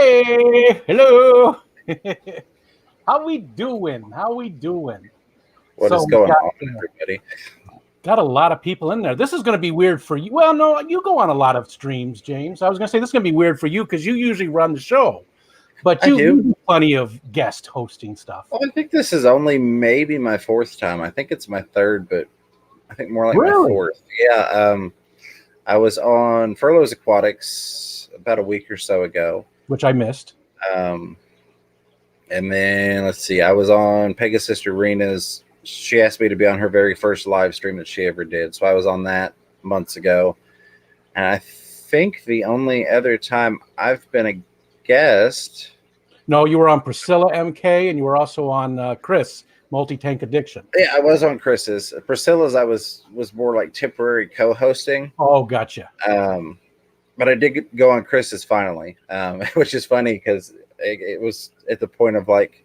Hey, hello. How we doing? How we doing? What is going on, everybody? Got a lot of people in there. This is going to be weird for you. Well, no, you go on a lot of streams, James. I was going to say this is going to be weird for you because you usually run the show, but you do plenty of guest hosting stuff. Well, I think this is only maybe my fourth time. I think it's my third, but I think more like my fourth. Yeah. I was on Furlough's Aquatics about a week or so ago, which I missed. And then let's see, I was on Pegasus Arena's. She asked me to be on her very first live stream that she ever did. So I was on that months ago. And I think the only other time I've been a guest. No, you were on Priscilla MK and you were also on Chris, Multi-Tank Addiction. Yeah, I was on Chris's. Priscilla's I was more like temporary co-hosting. Oh, gotcha. But I did go on Chris's finally, which is funny because it was at the point of like,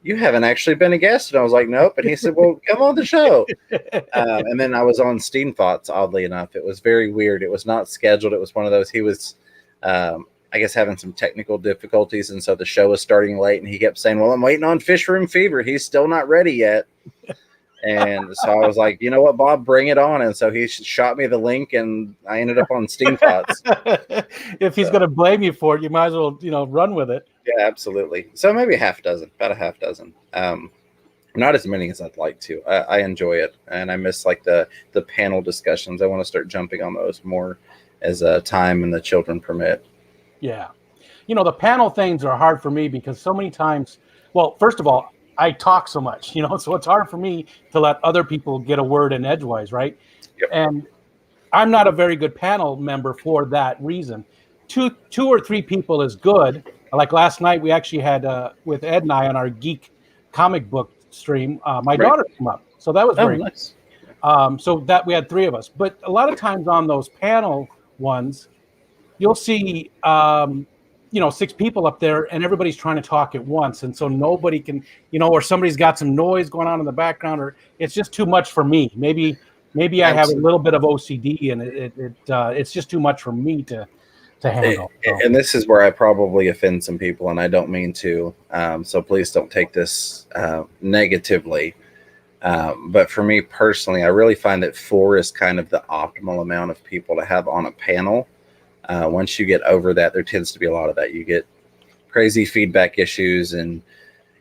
you haven't actually been a guest. And I was like, nope. And he said, well, come on the show. And then I was on Steam Thoughts, oddly enough. It was very weird. It was not scheduled. It was one of those, he was, I guess, having some technical difficulties. And so the show was starting late. And he kept saying, well, I'm waiting on Fishroom Fever. He's still not ready yet. And so I was like, you know what, Bob, bring it on. And so he shot me the link and I ended up on Steam Thoughts. If he's going to blame you for it, you might as well, run with it. Yeah, absolutely. So maybe about a half dozen. Not as many as I'd like to. I enjoy it. And I miss like the panel discussions. I want to start jumping on those more as time and the children permit. Yeah. The panel things are hard for me because so many times, well, first of all, I talk so much, so it's hard for me to let other people get a word in edgewise, right? Yep. And I'm not a very good panel member for that reason. Two or three people is good. Like last night, we actually had, with Ed and I on our geek comic book stream, my daughter came up. So that was very nice. So that we had three of us. But a lot of times on those panel ones, you'll see, six people up there and everybody's trying to talk at once. And so nobody can, or somebody's got some noise going on in the background, or it's just too much for me. Maybe I have a little bit of OCD and it's just too much for me to handle. And this is where I probably offend some people, and I don't mean to. So please don't take this negatively. But for me personally, I really find that 4 is kind of the optimal amount of people to have on a panel. Once you get over that, there tends to be a lot of that. You get crazy feedback issues, and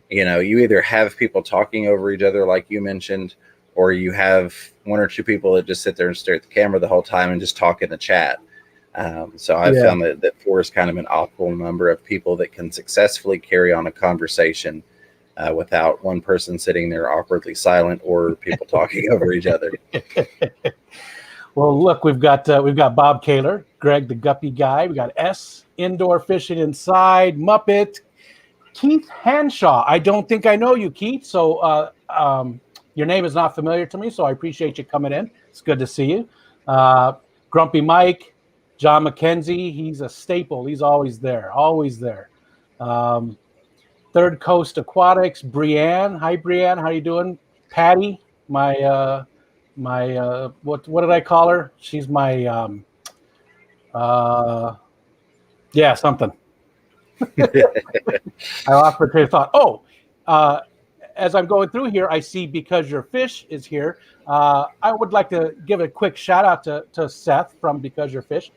you either have people talking over each other, like you mentioned, or you have 1 or 2 people that just sit there and stare at the camera the whole time and just talk in the chat. So I found that 4 is kind of an optimal number of people that can successfully carry on a conversation without one person sitting there awkwardly silent or people talking over each other. Well, look, we've got Bob Kaler, Greg the Guppy Guy. We got S, Indoor Fishing Inside, Muppet, Keith Hanshaw. I don't think I know you, Keith. So your name is not familiar to me, so I appreciate you coming in. It's good to see you. Grumpy Mike, John McKenzie. He's a staple. He's always there, always there. Third Coast Aquatics, Brianne. Hi, Brianne. How you doing? Patty, my what did I call her? She's my something. I lost my train of thought. Oh, as I'm going through here, I see Because Your Fish is here. I would like to give a quick shout out to Seth from Because Your Fish.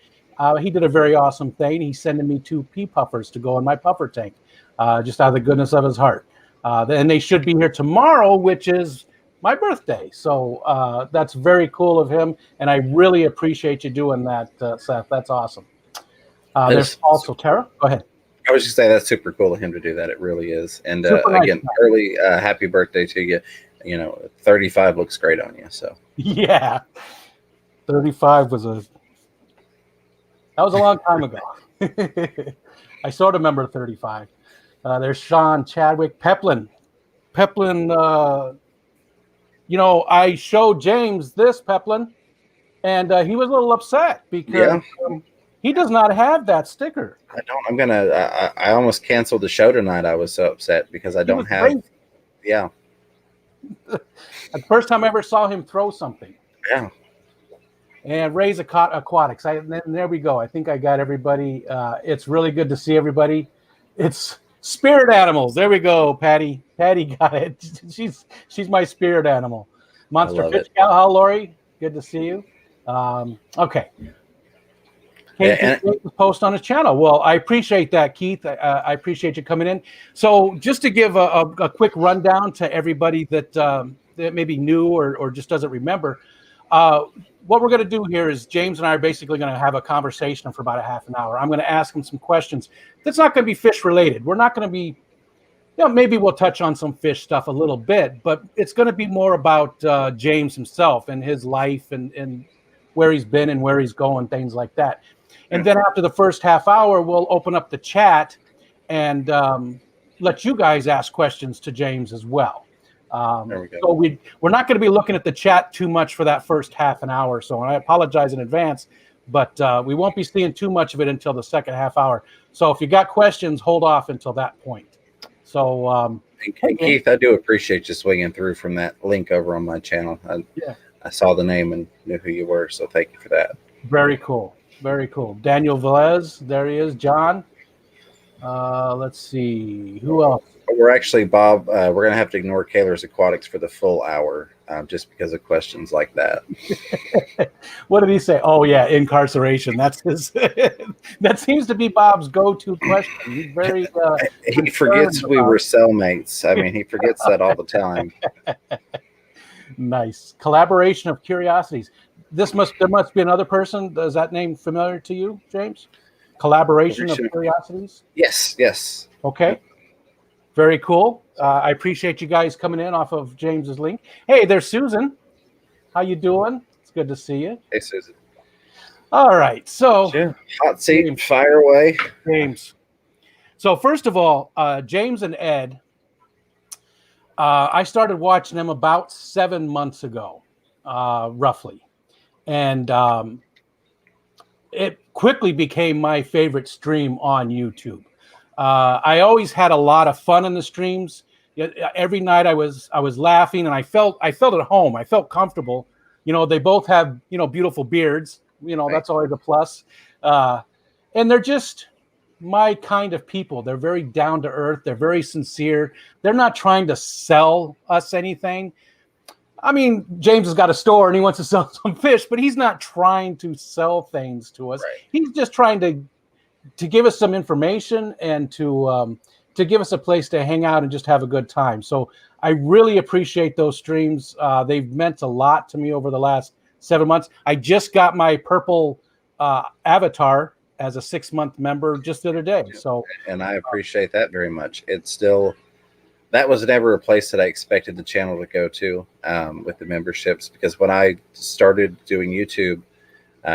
He did a very awesome thing. He's sending me 2 pea puffers to go in my puffer tank, just out of the goodness of his heart. And they should be here tomorrow, which is my birthday. So that's very cool of him. And I really appreciate you doing that, Seth. That's awesome. There's also Tara. Go ahead. I was just saying that's super cool of him to do that. It really is. And again, early happy birthday to you. 35 looks great on you. So yeah, 35 was a long time ago. I sort of remember 35. There's Sean Chadwick, Peplin. I showed James this, Peplin, and he was a little upset because he does not have that sticker. I don't. I almost canceled the show tonight. I was so upset because I don't have. Crazy. Yeah. The first time I ever saw him throw something. Yeah. And Ray's Aquatics. And there we go. I think I got everybody. It's really good to see everybody. It's spirit animals. There we go, Patty. Patty got it. She's my spirit animal. Monster love Fish it. Gal, how Lori? Good to see you. Okay. Yeah, Keith just post on his channel. Well, I appreciate that, Keith. I appreciate you coming in. So, just to give a quick rundown to everybody that maybe new or just doesn't remember, what we're going to do here is James and I are basically going to have a conversation for about a half an hour. I'm going to ask him some questions. That's not going to be fish related. We're not going to be, maybe we'll touch on some fish stuff a little bit, but it's going to be more about James himself and his life and where he's been and where he's going, things like that. And then after the first half hour, we'll open up the chat and let you guys ask questions to James as well. There we go. So we're not going to be looking at the chat too much for that first half an hour. So I apologize in advance, but we won't be seeing too much of it until the second half hour. So if you got questions, hold off until that point. So, Keith, I do appreciate you swinging through from that link over on my channel. I saw the name and knew who you were, so thank you for that. Very cool. Very cool. Daniel Velez, there he is. John. Let's see. Who else? We're actually, Bob, we're going to have to ignore Kaler's Aquatics for the full hour just because of questions like that. What did he say? Oh, yeah, incarceration. That's his. That seems to be Bob's go-to question. He's very. He forgets we were cellmates. I mean, he forgets that all the time. Nice. Collaboration of curiosities. There must be another person. Is that name familiar to you, James? Collaboration of curiosities? Yes. Okay. Very cool. I appreciate you guys coming in off of James's link. Hey, there's Susan. How you doing? It's good to see you. Hey, Susan. All right. So hot seat, James, fire away. James. So first of all, James and Ed, I started watching them about 7 months ago, roughly. And it quickly became my favorite stream on YouTube. I always had a lot of fun in the streams. Every night I was laughing, and I felt at home. I felt comfortable. They both have beautiful beards. That's always a plus. And they're just my kind of people. They're very down to earth. They're very sincere. They're not trying to sell us anything. I mean, James has got a store and he wants to sell some fish, but he's not trying to sell things to us. Right. He's just trying to give us some information and to give us a place to hang out and just have a good time. So I really appreciate those streams. They've meant a lot to me over the last 7 months. I just got my purple avatar as a 6-month member just the other day. So, and I appreciate that very much. It's still, that was never a place that I expected the channel to go to with the memberships, because when I started doing YouTube,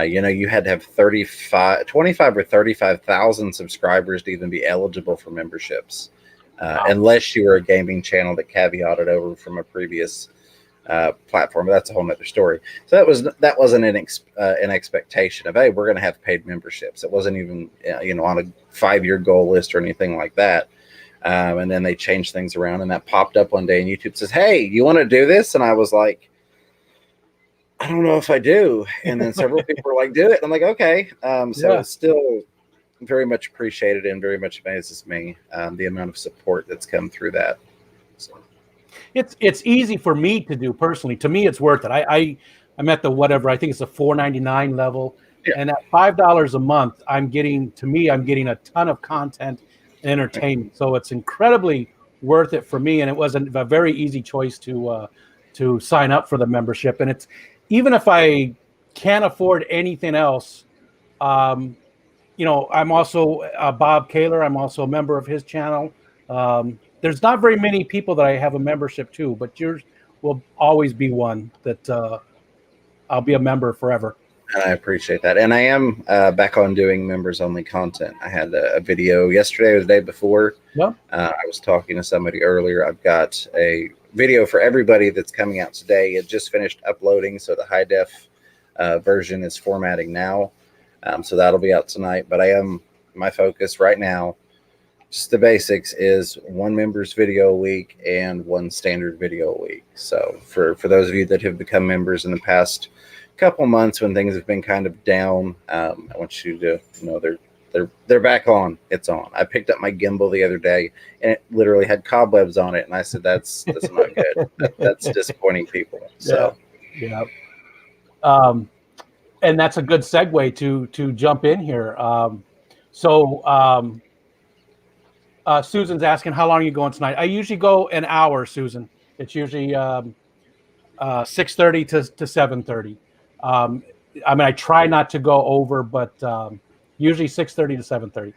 you had to have 25 or 35,000 subscribers to even be eligible for memberships, unless you were a gaming channel that caveated over from a previous platform. But that's a whole nother story. So that wasn't an expectation of, hey, we're going to have paid memberships. It wasn't even on a 5-year goal list or anything like that. And then they changed things around, and that popped up one day, and YouTube says, hey, you want to do this? And I was like, I don't know if I do. And then several people were like, do it. And I'm like, okay. It's still very much appreciated and very much amazes me the amount of support that's come through that. So. It's easy for me to do personally. To me, it's worth it. I'm at the whatever, I think it's a $4.99 level. Yeah. And at $5 a month, I'm getting a ton of content and entertainment. So it's incredibly worth it for me. And it was a very easy choice to sign up for the membership. And it's, even if I can't afford anything else, I'm also Bob Kaler. I'm also a member of his channel. There's not very many people that I have a membership to, but yours will always be one that I'll be a member forever. And I appreciate that. And I am back on doing members only content. I had a video yesterday or the day before. Yeah. I was talking to somebody earlier. I've got a video for everybody that's coming out today. It just finished uploading, so the high def version is formatting now. So that'll be out tonight. But my focus right now, just the basics, is 1 member's video a week and 1 standard video a week. So for those of you that have become members in the past couple months when things have been kind of down, I want you to know they're back on. It's on. I picked up my gimbal the other day, and it literally had cobwebs on it, and I said, "That's not good. That's disappointing people." Yeah, So yeah. And that's a good segue to jump in here. So Susan's asking, how long are you going tonight? I usually go an hour, Susan. It's usually 6:30 to 7:30. Um, I mean, I try not to go over, but usually 6:30 to 7:30.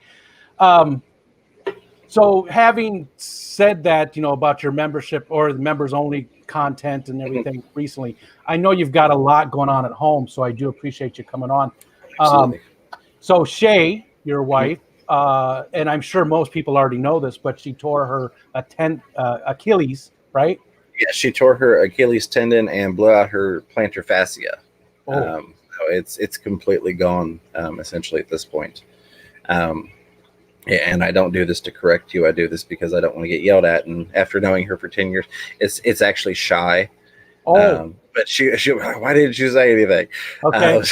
Um, so having said that, about your membership or the members only content and everything recently, I know you've got a lot going on at home, so I do appreciate you coming on. Um, absolutely. so Shay, your wife, and I'm sure most people already know this, but she tore her Achilles, right? Yeah, she tore her Achilles tendon and blew out her plantar fascia. Oh, So it's completely gone, essentially at this point. Um, yeah, and I don't do this to correct you. I do this because I don't want to get yelled at. And after knowing her for 10 years, it's actually Shy. oh, But she why didn't you say anything? okay,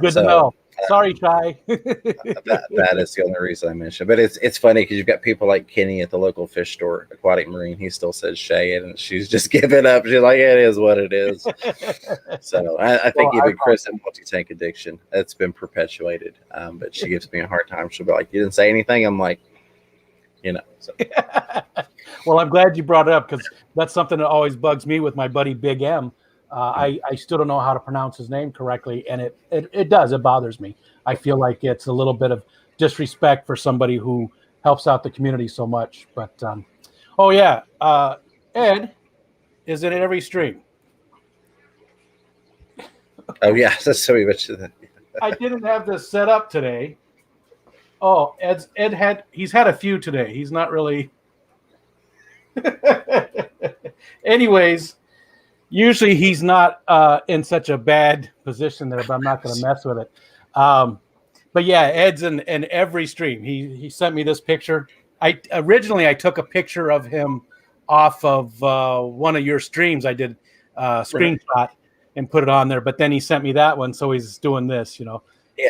good to So know. Sorry, Shy. that is the only reason I mentioned. But it's funny because you've got people like Kenny at the local fish store, Aquatic Marine. He still says Shay, and she's just giving up. She's like, it is what it is. So I think Well, even Chris at Multi Tank Addiction, that's been perpetuated. But she gives me a hard time. She'll be like, you didn't say anything. I'm like, So. Well, I'm glad you brought it up because that's something that always bugs me with my buddy Big M. I still don't know how to pronounce his name correctly, and it does. It bothers me. I feel like it's a little bit of disrespect for somebody who helps out the community so much. But oh yeah, Ed is in every stream. Oh yeah, that's so much of that. I didn't have this set up today. Oh, he's had a few today. He's not really. Anyways, usually he's not in such a bad position that I'm not going to mess with it. But yeah, Ed's in every stream. He sent me this picture. I originally took a picture of him off of one of your streams. I did a screenshot and put it on there, but then he sent me that one, so he's doing this. Yeah,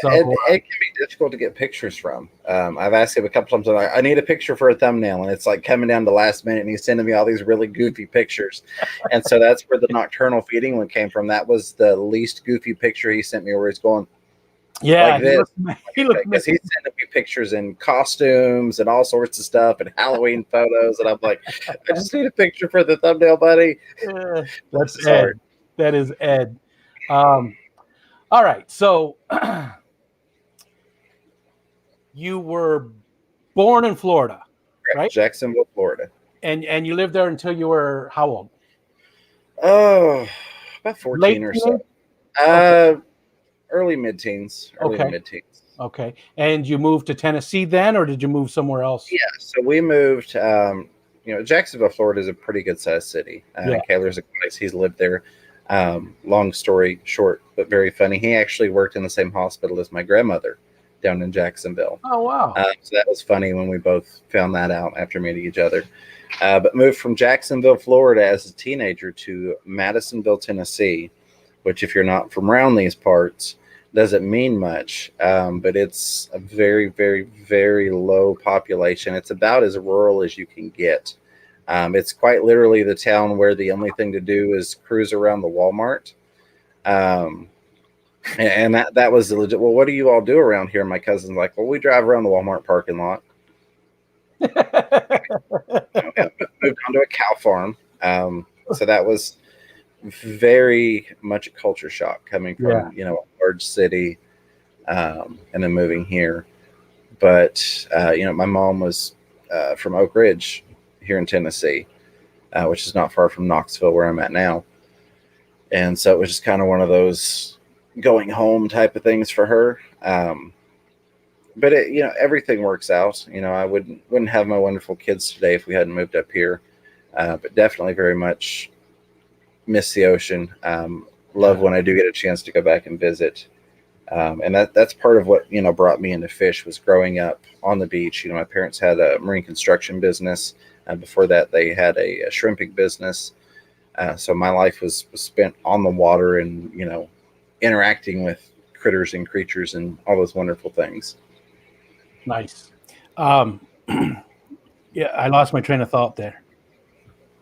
So it can be difficult to get pictures from. I've asked him a couple times. I'm like, I need a picture for a thumbnail, and it's like coming down to the last minute, and he's sending me all these really goofy pictures. And so that's where the nocturnal feeding one came from. That was the least goofy picture he sent me, where he's going, yeah, like this. he looked because he's sending me pictures in costumes and all sorts of stuff and Halloween photos, and I'm like, I just need a picture for the thumbnail, buddy. That's Ed. That is Ed. All right, so you were born in Florida, right? Jacksonville, Florida. And you lived there until you were how old? Oh, about 14 Late or teenage? so. Okay. Early mid-teens. Early to mid-teens. Okay. And you moved to Tennessee then, or did you move somewhere else? Yeah, so we moved. Jacksonville, Florida is a pretty good-sized city. Kaler's a place. He's lived there. Long story short, but very funny. He actually worked in the same hospital as my grandmother down in Jacksonville. Oh, wow. So that was funny when we both found that out after meeting each other. But moved from Jacksonville, Florida as a teenager to Madisonville, Tennessee, which if you're not from around these parts, doesn't mean much. But it's a very, very, very low population. It's about as rural as you can get. It's quite literally the town where the only thing to do is cruise around the Walmart. And that was legit. Well, what do you all do around here? My cousin's like, well, we drive around the Walmart parking lot. Moved onto a cow farm. So that was very much a culture shock coming from, a large city, and then moving here. But, my mom was from Oak Ridge here in Tennessee, which is not far from Knoxville, where I'm at now. And so it was just kind of one of those going home type of things for her. But everything works out. I wouldn't have my wonderful kids today if we hadn't moved up here. But definitely very much miss the ocean. Love when I do get a chance to go back and visit. And that's part of what, brought me into fish was growing up on the beach. My parents had a marine construction business. Before that, they had a shrimping business. So my life was spent on the water and, interacting with critters and creatures and all those wonderful things. Nice. Um, yeah, I lost my train of thought there.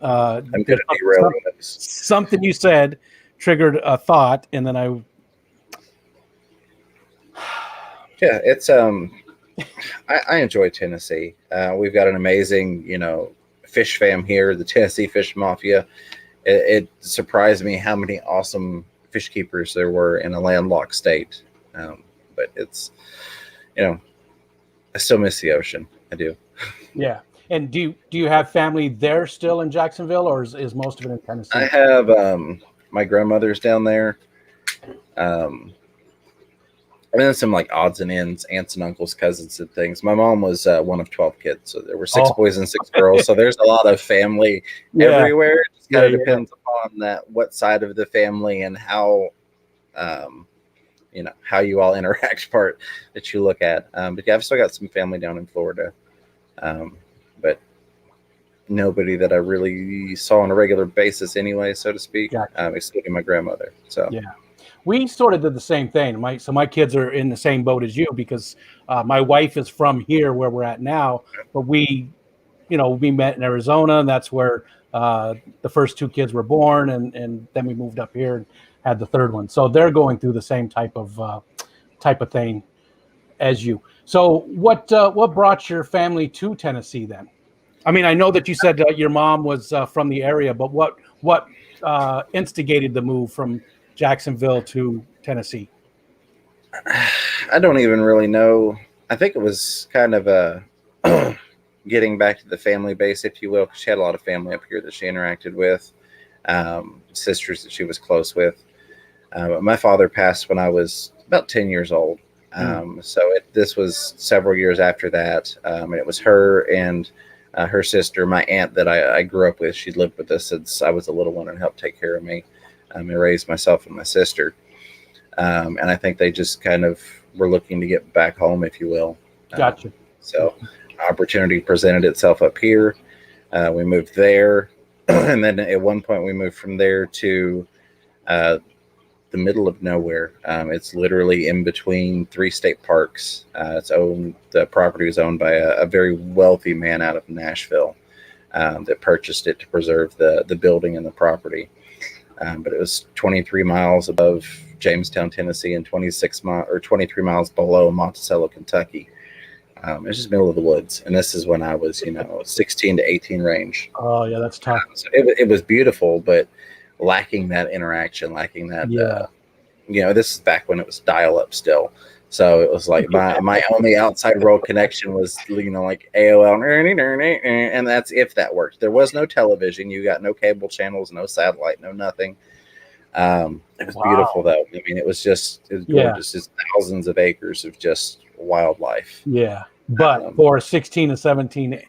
I'm good at derailing those. Something you said triggered a thought, and then Yeah, it's I enjoy Tennessee. We've got an amazing, fish fam here, the Tennessee Fish Mafia. It surprised me how many awesome fish keepers there were in a landlocked state. But it's, I still miss the ocean. I do. Yeah. And do you have family there still in Jacksonville, or is most of it in Tennessee? I have my grandmother's down there. And then some like odds and ends, aunts and uncles, cousins, and things. My mom was one of 12 kids, so there were 6 boys and 6 girls. So there's a lot of family everywhere. It just kind of depends upon what side of the family and how, how you all interact part that you look at. But yeah, I've still got some family down in Florida, but nobody that I really saw on a regular basis anyway, so to speak, excluding my grandmother. So yeah. We sort of did the same thing. My kids are in the same boat as you because my wife is from here where we're at now, but we met in Arizona, and that's where the first 2 kids were born, and then we moved up here and had the 3rd one. So they're going through the same type of thing as you. So what brought your family to Tennessee then? I mean, I know that you said your mom was from the area, but what instigated the move from Jacksonville to Tennessee? I don't even really know. I think it was kind of a getting back to the family base, if you will, because she had a lot of family up here that she interacted with, sisters that she was close with. My father passed when I was about 10 years old. So this was several years after that. And it was her and her sister, my aunt that I grew up with. She lived with us since I was a little one and helped take care of me. And raised myself and my sister. And I think they just kind of were looking to get back home, if you will. Gotcha. So opportunity presented itself up here. We moved there. And then at one point we moved from there to the middle of nowhere. It's literally in between 3 state parks. The property was owned by a very wealthy man out of Nashville that purchased it to preserve the building and the property. But it was 23 miles above Jamestown, Tennessee, and 23 miles below Monticello, Kentucky. It's just middle of the woods, and this is when I was, 16 to 18 range. Oh yeah, that's tough. So it was beautiful, but lacking that interaction, lacking that. This is back when it was dial-up still. So it was like my only outside world connection was, like AOL, and that's if that worked. There was no television. You got no cable channels, no satellite, no nothing. It was beautiful, though. I mean, it was gorgeous. It's thousands of acres of just wildlife. Yeah, but for 16 to 17,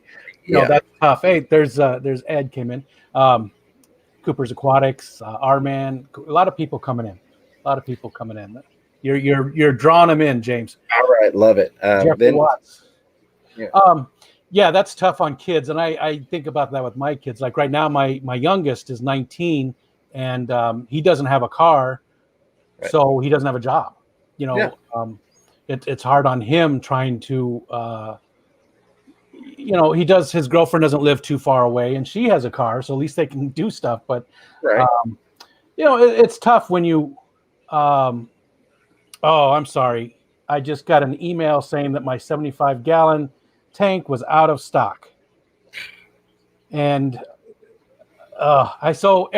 that's tough. Hey, there's Ed came in. Cooper's Aquatics, our man, a lot of people coming in. You're drawing them in, James. All right, love it. Jeffrey Watts. Yeah, that's tough on kids, and I think about that with my kids. Like right now, my youngest is 19, and he doesn't have a car, so he doesn't have a job. It's hard on him trying to. His girlfriend doesn't live too far away, and she has a car, so at least they can do stuff. But it's tough when you. Oh, I'm sorry. I just got an email saying that my 75-gallon tank was out of stock. And I thought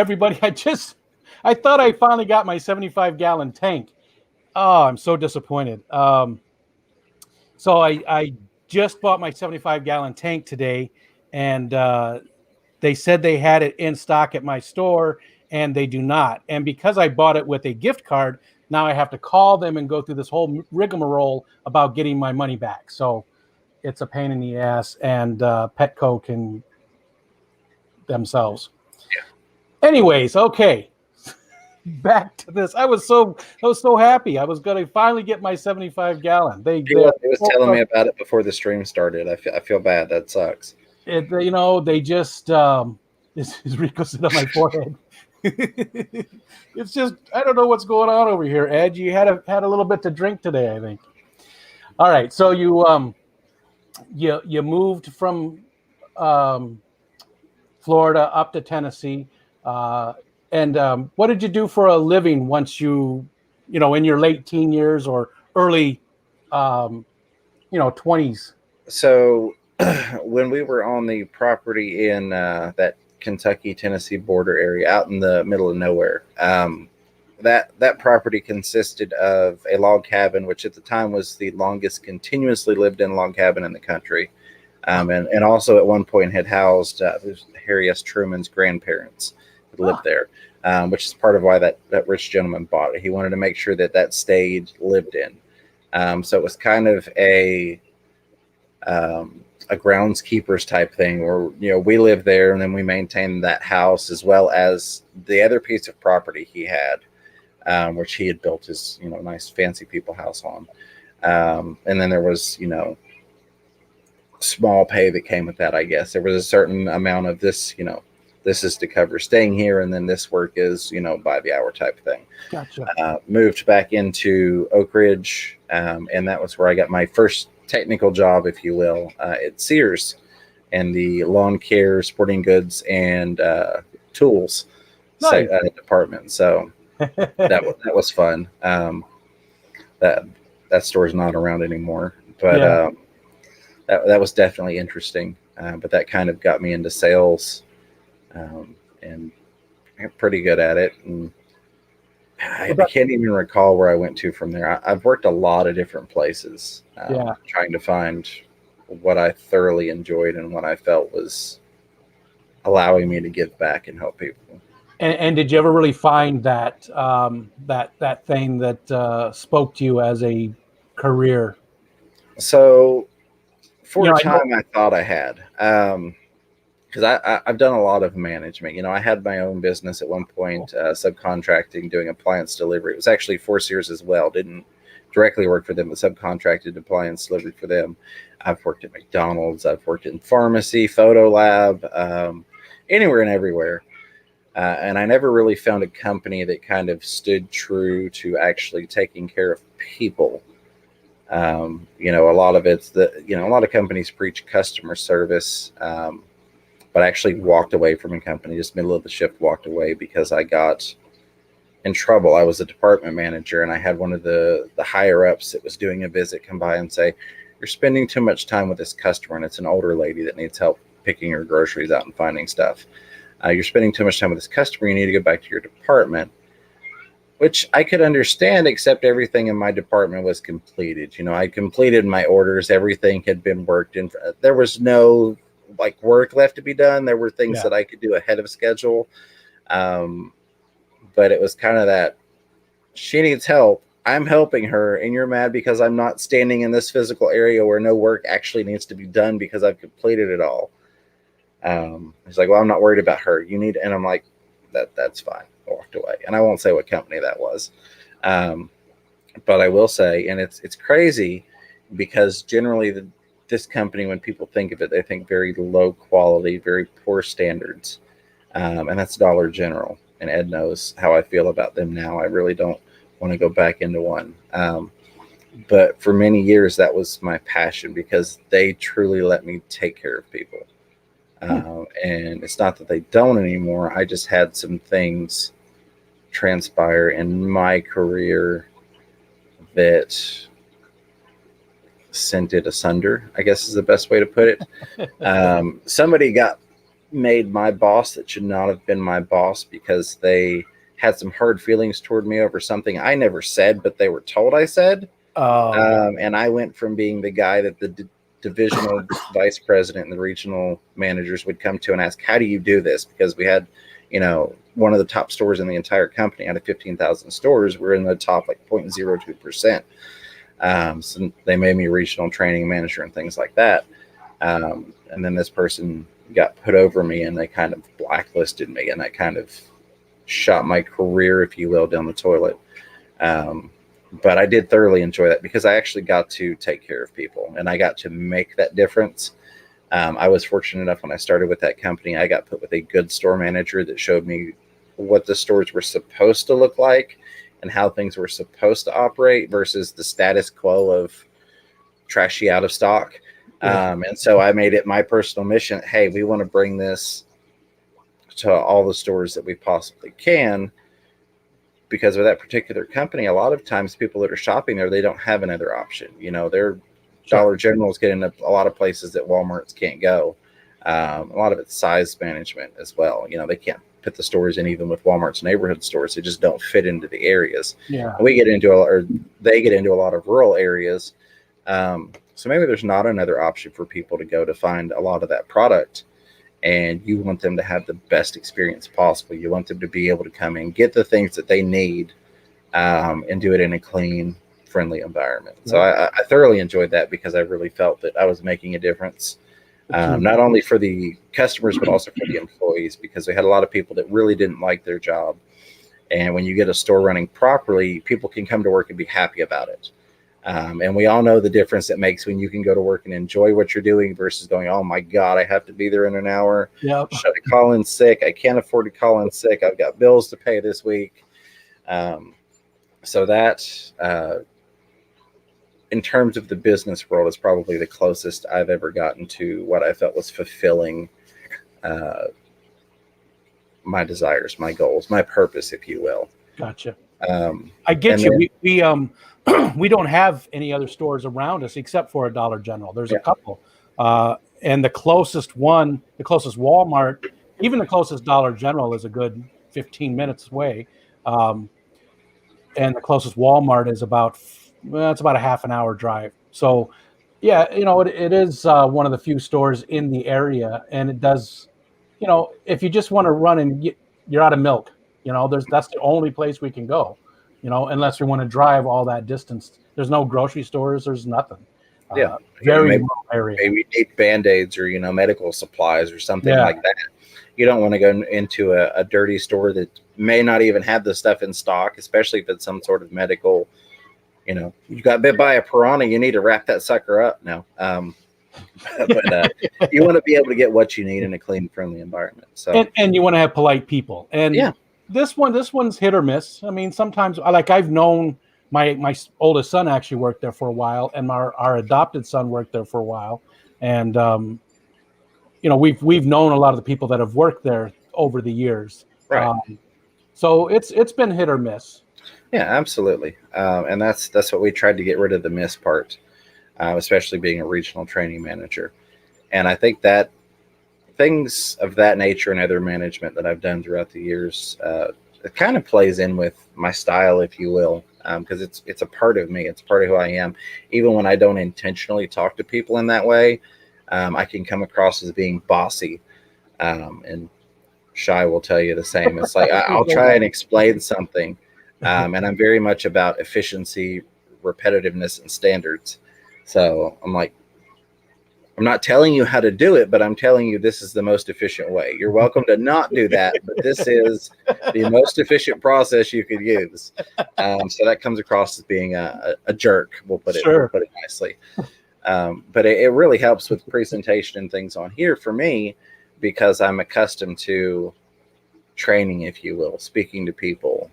I finally got my 75-gallon tank. Oh, I'm so disappointed. So I just bought my 75-gallon tank today, and they said they had it in stock at my store, and they do not. And because I bought it with a gift card, now I have to call them and go through this whole rigmarole about getting my money back. So it's a pain in the ass, and Petco can themselves. Yeah. Anyways, okay. Back to this. I was so happy. I was going to finally get my 75-gallon. They was telling me about it before the stream started. I feel bad. That sucks. They just this is Rico sitting on my forehead. It's just I don't know what's going on over here, Ed. You had a little bit to drink today, I think. All right, so you you moved from um, Florida up to Tennessee. Uh, and what did you do for a living once in your late teen years or early, um, 20s? So when we were on the property in that Kentucky Tennessee border area, out in the middle of nowhere, that property consisted of a log cabin, which at the time was the longest continuously lived in log cabin in the country, and also at one point had housed Harry S. Truman's grandparents that lived Ah, there, which is part of why that rich gentleman bought it. He wanted to make sure that that stayed lived in. So it was kind of a groundskeepers type thing where we lived there and then we maintained that house as well as the other piece of property he had, which he had built his nice fancy people house on, and then there was small pay that came with that. I guess there was a certain amount of this this is to cover staying here, and then this work is by the hour type thing. gotcha. Moved back into Oak Ridge, and that was where I got my first technical job, if you will, at Sears and the lawn care, sporting goods, and tools Nice. department. So that was fun. That that store's not around anymore, but Yeah. that was definitely interesting. But that kind of got me into sales, and I got pretty good at it. And I can't even recall where I went to from there. I've worked a lot of different places, Yeah. trying to find what I thoroughly enjoyed and what I felt was allowing me to give back and help people. And did you ever really find that thing that spoke to you as a career? So for a I know. time, I thought I had, because I've done a lot of management. I had my own business at one point, subcontracting, doing appliance delivery. It was actually for Sears as well. Didn't directly work for them, but subcontracted appliance delivery for them. I've worked at McDonald's. I've worked in pharmacy, photo lab, anywhere and everywhere. And I never really found a company that kind of stood true to actually taking care of people. A lot of it's a lot of companies preach customer service, but I actually walked away from a company just middle of the shift, walked away because I got in trouble. I was a department manager and I had one of the higher ups that was doing a visit come by and say, "You're spending too much time with this customer," and it's an older lady that needs help picking her groceries out and finding stuff. "You're spending too much time with this customer. You need to go back to your department." Which I could understand, except everything in my department was completed. I completed my orders. Everything had been worked in. There was no work left to be done. There were things Yeah. that I could do ahead of schedule. Um, but it was kind of that she needs help. I'm helping her, and you're mad because I'm not standing in this physical area where no work actually needs to be done because I've completed it all. He's like, "Well, I'm not worried about her. You need," and I'm like, that's fine. I walked away, and I won't say what company that was, um, but I will say, and it's crazy because generally this company, when people think of it, they think very low quality, very poor standards, and that's Dollar General. And Ed knows how I feel about them now. I really don't want to go back into one. But for many years, that was my passion because they truly let me take care of people. And it's not that they don't anymore. I just had some things transpire in my career that sent it asunder, I guess is the best way to put it. Somebody got made my boss that should not have been my boss because they had some hard feelings toward me over something I never said, but they were told I said. Oh, yeah. And I went from being the guy that the divisional vice president and the regional managers would come to and ask, "How do you do this?" Because we had, one of the top stores in the entire company out of 15,000 stores. We're in the top 0.02%. So they made me regional training manager and things like that. And then this person got put over me and they kind of blacklisted me, and that kind of shot my career, if you will, down the toilet. But I did thoroughly enjoy that because I actually got to take care of people and I got to make that difference. I was fortunate enough when I started with that company, I got put with a good store manager that showed me what the stores were supposed to look like and how things were supposed to operate versus the status quo of trashy out of stock. And so I made it my personal mission. Hey, we want to bring this to all the stores that we possibly can, because with that particular company, a lot of times people that are shopping there, they don't have another option. Their Dollar General is getting a lot of places that Walmart's can't go. A lot of it's size management as well. They can't put the stores in, even with Walmart's neighborhood stores. They just don't fit into the areas. Yeah. And they get into a lot of rural areas. So maybe there's not another option for people to go to find a lot of that product. And you want them to have the best experience possible. You want them to be able to come in, get the things that they need, and do it in a clean, friendly environment. So I thoroughly enjoyed that, because I really felt that I was making a difference, not only for the customers, but also for the employees, because we had a lot of people that really didn't like their job. And when you get a store running properly, people can come to work and be happy about it. And we all know the difference it makes when you can go to work and enjoy what you're doing versus going, oh my God, I have to be there in an hour. Yep. Should I call in sick? I can't afford to call in sick. I've got bills to pay this week. So that, in terms of the business world, is probably the closest I've ever gotten to what I felt was fulfilling my desires, my goals, my purpose, if you will. Gotcha. I get you. Then, we don't have any other stores around us except for a Dollar General. There's a couple, and the closest Walmart, even the closest Dollar General, is a good 15 minutes away, and the closest Walmart is it's about a half an hour drive. So, yeah, it is one of the few stores in the area, and it does, if you just want to run and you're out of milk, that's the only place we can go. Unless we want to drive all that distance. There's no grocery stores. There's nothing. Very rural area. Maybe you need Band-Aids or, medical supplies or something like that. You don't want to go into a dirty store that may not even have the stuff in stock, especially if it's some sort of medical, you got bit by a piranha, you need to wrap that sucker up now. But you want to be able to get what you need in a clean, friendly environment. So and you want to have polite people. And this one's hit or miss. I mean, sometimes, I've known my oldest son actually worked there for a while, and our adopted son worked there for a while, and we've known a lot of the people that have worked there over the years. Right. So it's been hit or miss. Yeah, absolutely. And that's what we tried to get rid of, the miss part, especially being a regional training manager. And I think that things of that nature and other management that I've done throughout the years, it kind of plays in with my style, if you will, because it's a part of me. It's part of who I am. Even when I don't intentionally talk to people in that way, I can come across as being bossy. And Shai will tell you the same. It's like I'll try and explain something, and I'm very much about efficiency, repetitiveness, and standards. So I'm like, I'm not telling you how to do it, but I'm telling you this is the most efficient way. You're welcome to not do that, but this is the most efficient process you could use. So that comes across as being a jerk. We'll put it nicely. But it really helps with presentation and things on here for me, because I'm accustomed to training, if you will, speaking to people.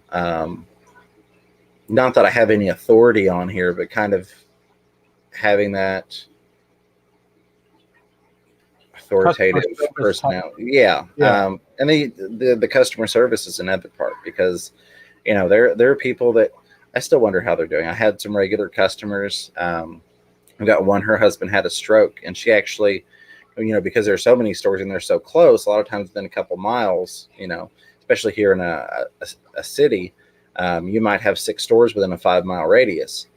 Not that I have any authority on here, but kind of having that authoritative personality. Yeah. And the customer service is another part, because there are people that I still wonder how they're doing. I had some regular customers. I've got one, her husband had a stroke, and she actually, because there are so many stores and they're so close, a lot of times within a couple miles, especially here in a city, you might have 6 stores within a 5-mile radius.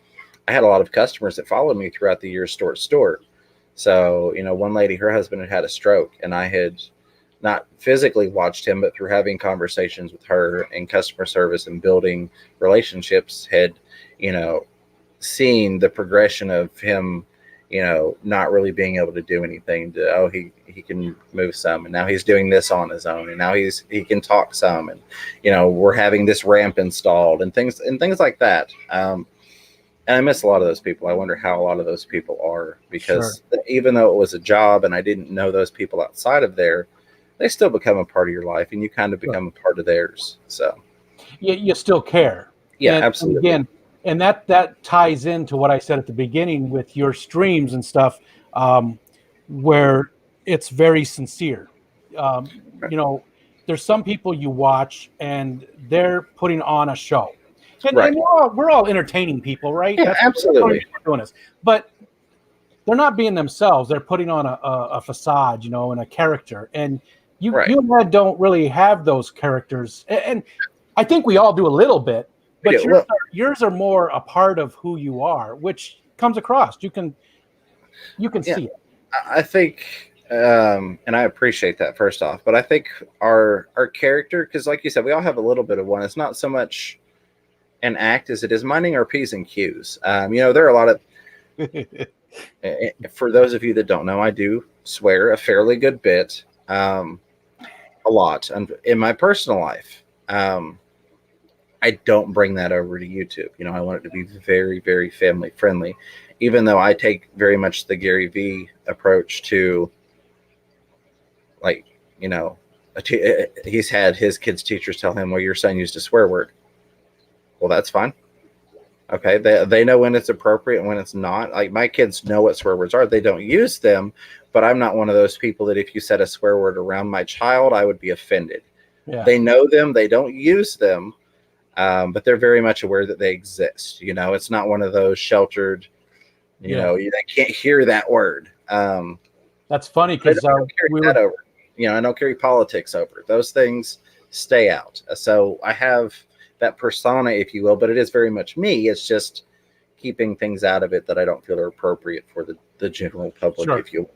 I had a lot of customers that followed me throughout the year, store to store. So, one lady, her husband had a stroke, and I had not physically watched him, but through having conversations with her and customer service and building relationships, had, seen the progression of him, not really being able to do anything he can move some, and now he's doing this on his own, and now he can talk some, and, we're having this ramp installed and things like that. And I miss a lot of those people. I wonder how a lot of those people are, because even though it was a job and I didn't know those people outside of there, they still become a part of your life, and you kind of become a part of theirs. So you still care. Yeah, absolutely. And again, and that ties into what I said at the beginning with your streams and stuff. where it's very sincere. Um, you know, there's some people you watch and they're putting on a show, and, Right. and we're all entertaining people, right? Yeah, That's absolutely. what we're doing this, but they're not being themselves. They're putting on a facade, and a character. And Right. you and I don't really have those characters. And I think we all do a little bit, We but do. Well, yours are more a part of who you are, which comes across. You can yeah, see it. I think, and I appreciate that first off, but I think our character, because like you said, we all have a little bit of one. It's not so much an act as it is minding our P's and Q's. There are a lot of, for those of you that don't know, I do swear a fairly good bit, a lot, and in my personal life. I don't bring that over to YouTube. I want it to be very, very family friendly, even though I take very much the Gary V approach to, like, he's had his kids' teachers tell him, well, your son used a swear word. Well, that's fine. Okay. They know when it's appropriate and when it's not. Like, my kids know what swear words are. They don't use them, but I'm not one of those people that if you said a swear word around my child, I would be offended. Yeah. They know them. They don't use them. But they're very much aware that they exist. It's not one of those sheltered, they can't hear that word. That's funny because I don't carry that over. I don't carry politics over. Those things stay out. So I have that persona, if you will, but it is very much me. It's just keeping things out of it that I don't feel are appropriate for the general public, Sure. if you will.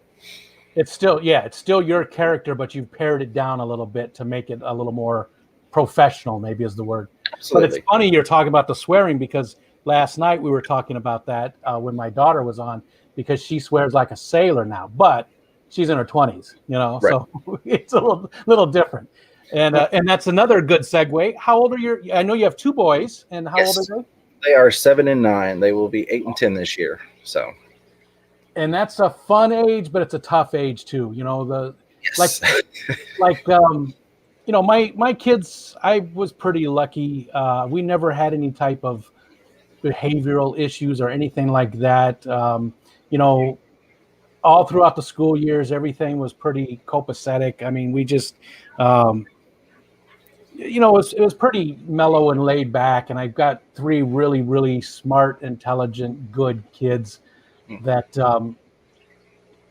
It's still your character, but you've pared it down a little bit to make it a little more professional, maybe is the word. Absolutely. But it's funny you're talking about the swearing, because last night we were talking about that when my daughter was on, because she swears like a sailor now, but she's in her 20s, Right. So it's a little different. And that's another good segue. How old are I know you have two boys, and how old are they? They are 7 and 9. They will be 8 and 10 this year. So. And that's a fun age, but it's a tough age too. Yes. My kids, I was pretty lucky. We never had any type of behavioral issues or anything like that. All throughout the school years, everything was pretty copacetic. I mean, we just, it was pretty mellow and laid back. And I've got 3 really, really smart, intelligent, good kids that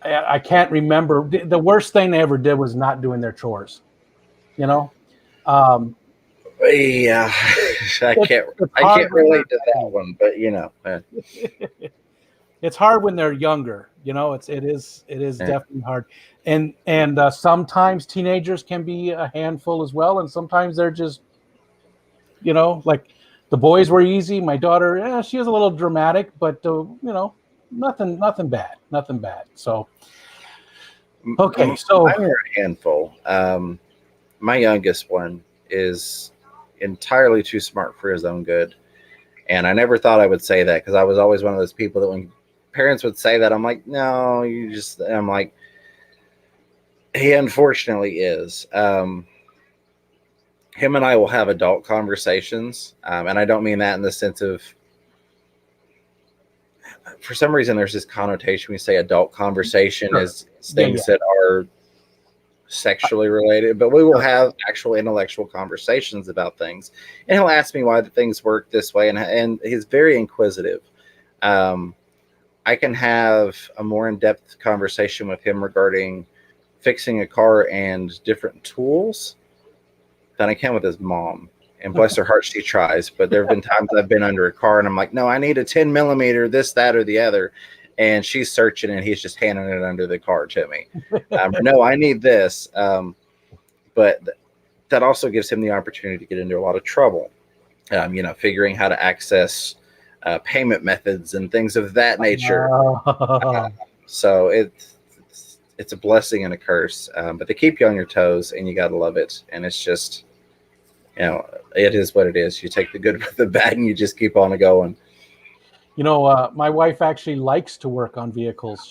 I can't remember. The worst thing they ever did was not doing their chores. Yeah, I can't relate to that one, but it's hard when they're younger. It is definitely hard, and sometimes teenagers can be a handful as well, and sometimes they're just, like the boys were easy. My daughter, she was a little dramatic, but nothing bad. So okay, so I'm a handful. My youngest one is entirely too smart for his own good. And I never thought I would say that, because I was always one of those people that when parents would say that, I'm like, no, I'm like, he unfortunately is. Him and I will have adult conversations. And I don't mean that in the sense of, for some reason, there's this connotation. We say adult conversation is things that are sexually related, but we will have actual intellectual conversations about things, and he'll ask me why the things work this way, and he's very inquisitive. I can have a more in-depth conversation with him regarding fixing a car and different tools than I can with his mom. And bless her heart, she tries. But there have been times I've been under a car and I'm like, no, I need a 10 millimeter, this, that, or the other. And she's searching and he's just handing it under the car to me. No, I need this. But that also gives him the opportunity to get into a lot of trouble, figuring how to access payment methods and things of that nature. So it's a blessing and a curse. But they keep you on your toes and you got to love it. And it's just, it is what it is. You take the good with the bad and you just keep on going. My wife actually likes to work on vehicles.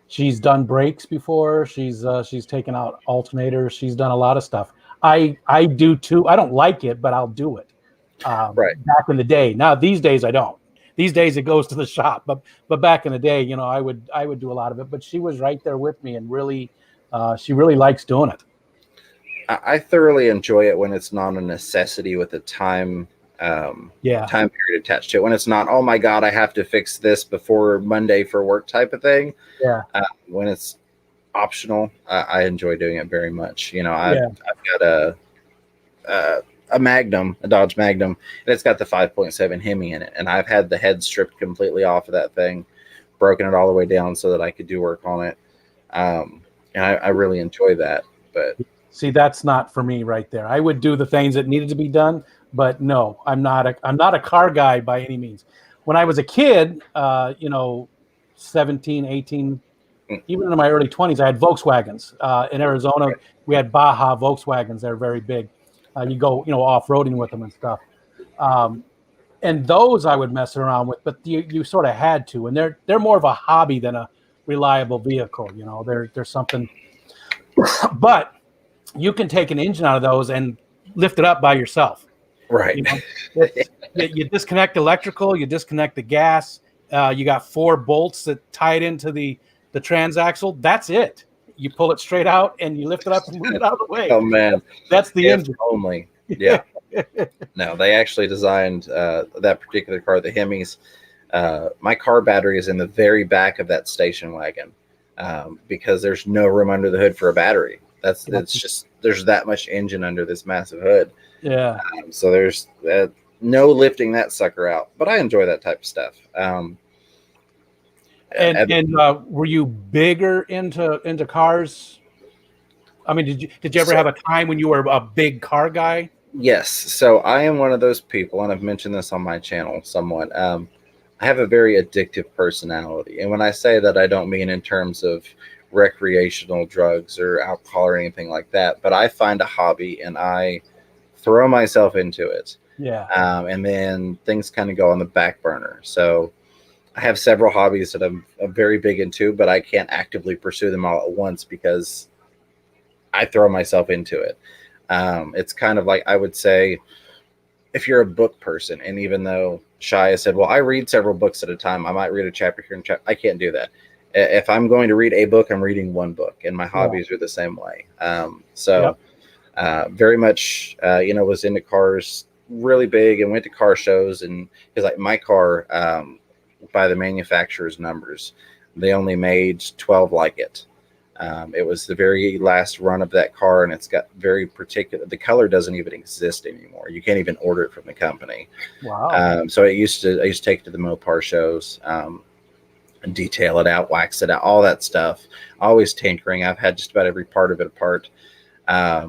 She's done brakes before. She's taken out alternators. She's done a lot of stuff. I do too. I don't like it, but I'll do it. Right. Back in the day. Now these days I don't. these days it goes to the shop. But back in the day, I would do a lot of it. But she was right there with me, and really, she really likes doing it. I thoroughly enjoy it when it's not a necessity with a time time period attached to it. When it's not, oh my God, I have to fix this before Monday for work type of thing. Yeah. When it's optional, I enjoy doing it very much. I've got a Magnum, a Dodge Magnum, and it's got the 5.7 Hemi in it. And I've had the head stripped completely off of that thing, broken it all the way down so that I could do work on it. And I really enjoy that. But see, that's not for me right there. I would do the things that needed to be done, but no, I'm not a car guy by any means. When I was a kid, 17, 18, even in my early 20s, I had Volkswagens. In Arizona, we had Baja Volkswagens. They're very big. You go, off-roading with them and stuff. And those I would mess around with, but you sort of had to. And they're more of a hobby than a reliable vehicle. There's something. But you can take an engine out of those and lift it up by yourself. Right. You disconnect electrical, you disconnect the gas. You got 4 bolts that tie it into the transaxle. That's it. You pull it straight out and you lift it up and move it out of the way. Oh man, that's the engine only. Yeah. No, they actually designed that particular car, the Hemis. My car battery is in the very back of that station wagon because there's no room under the hood for a battery. It's just there's that much engine under this massive hood. Yeah. So there's no lifting that sucker out. But I enjoy that type of stuff. And were you bigger into cars? I mean, did you ever have a time when you were a big car guy? Yes. So I am one of those people, and I've mentioned this on my channel somewhat. I have a very addictive personality. And when I say that, I don't mean in terms of recreational drugs or alcohol or anything like that, but I find a hobby and I throw myself into it. Yeah. And then things kind of go on the back burner. So I have several hobbies that I'm very big into, but I can't actively pursue them all at once because I throw myself into it. It's kind of like, I would say, if you're a book person, and even though Shia said, well, I read several books at a time, I might read a chapter here and chapter. I can't do that. If I'm going to read a book, I'm reading one book, and my hobbies are the same way. Very much, was into cars really big and went to car shows. And because like my car, by the manufacturer's numbers, they only made 12 like it. It was the very last run of that car, and it's got very particular. The color doesn't even exist anymore. You can't even order it from the company. Wow. So I used to take it to the Mopar shows, and detail it out, wax it out, all that stuff. Always tinkering. I've had just about every part of it apart. I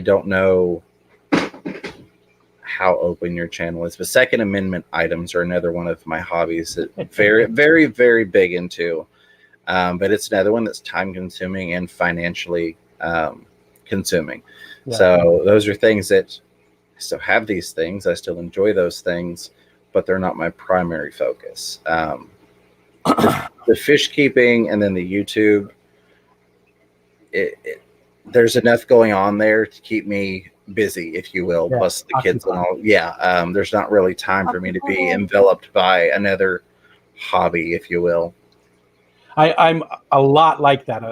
don't know how open your channel is, but Second Amendment items are another one of my hobbies that very, very, very big into. But it's another one that's time consuming and financially consuming. Yeah. So those are things that I still have these things. I still enjoy those things, but they're not my primary focus. The fish keeping and then the YouTube, there's enough going on there to keep me busy, if you will, plus the kids and all. Yeah. There's not really time for me to be enveloped by another hobby, if you will. I'm a lot like that.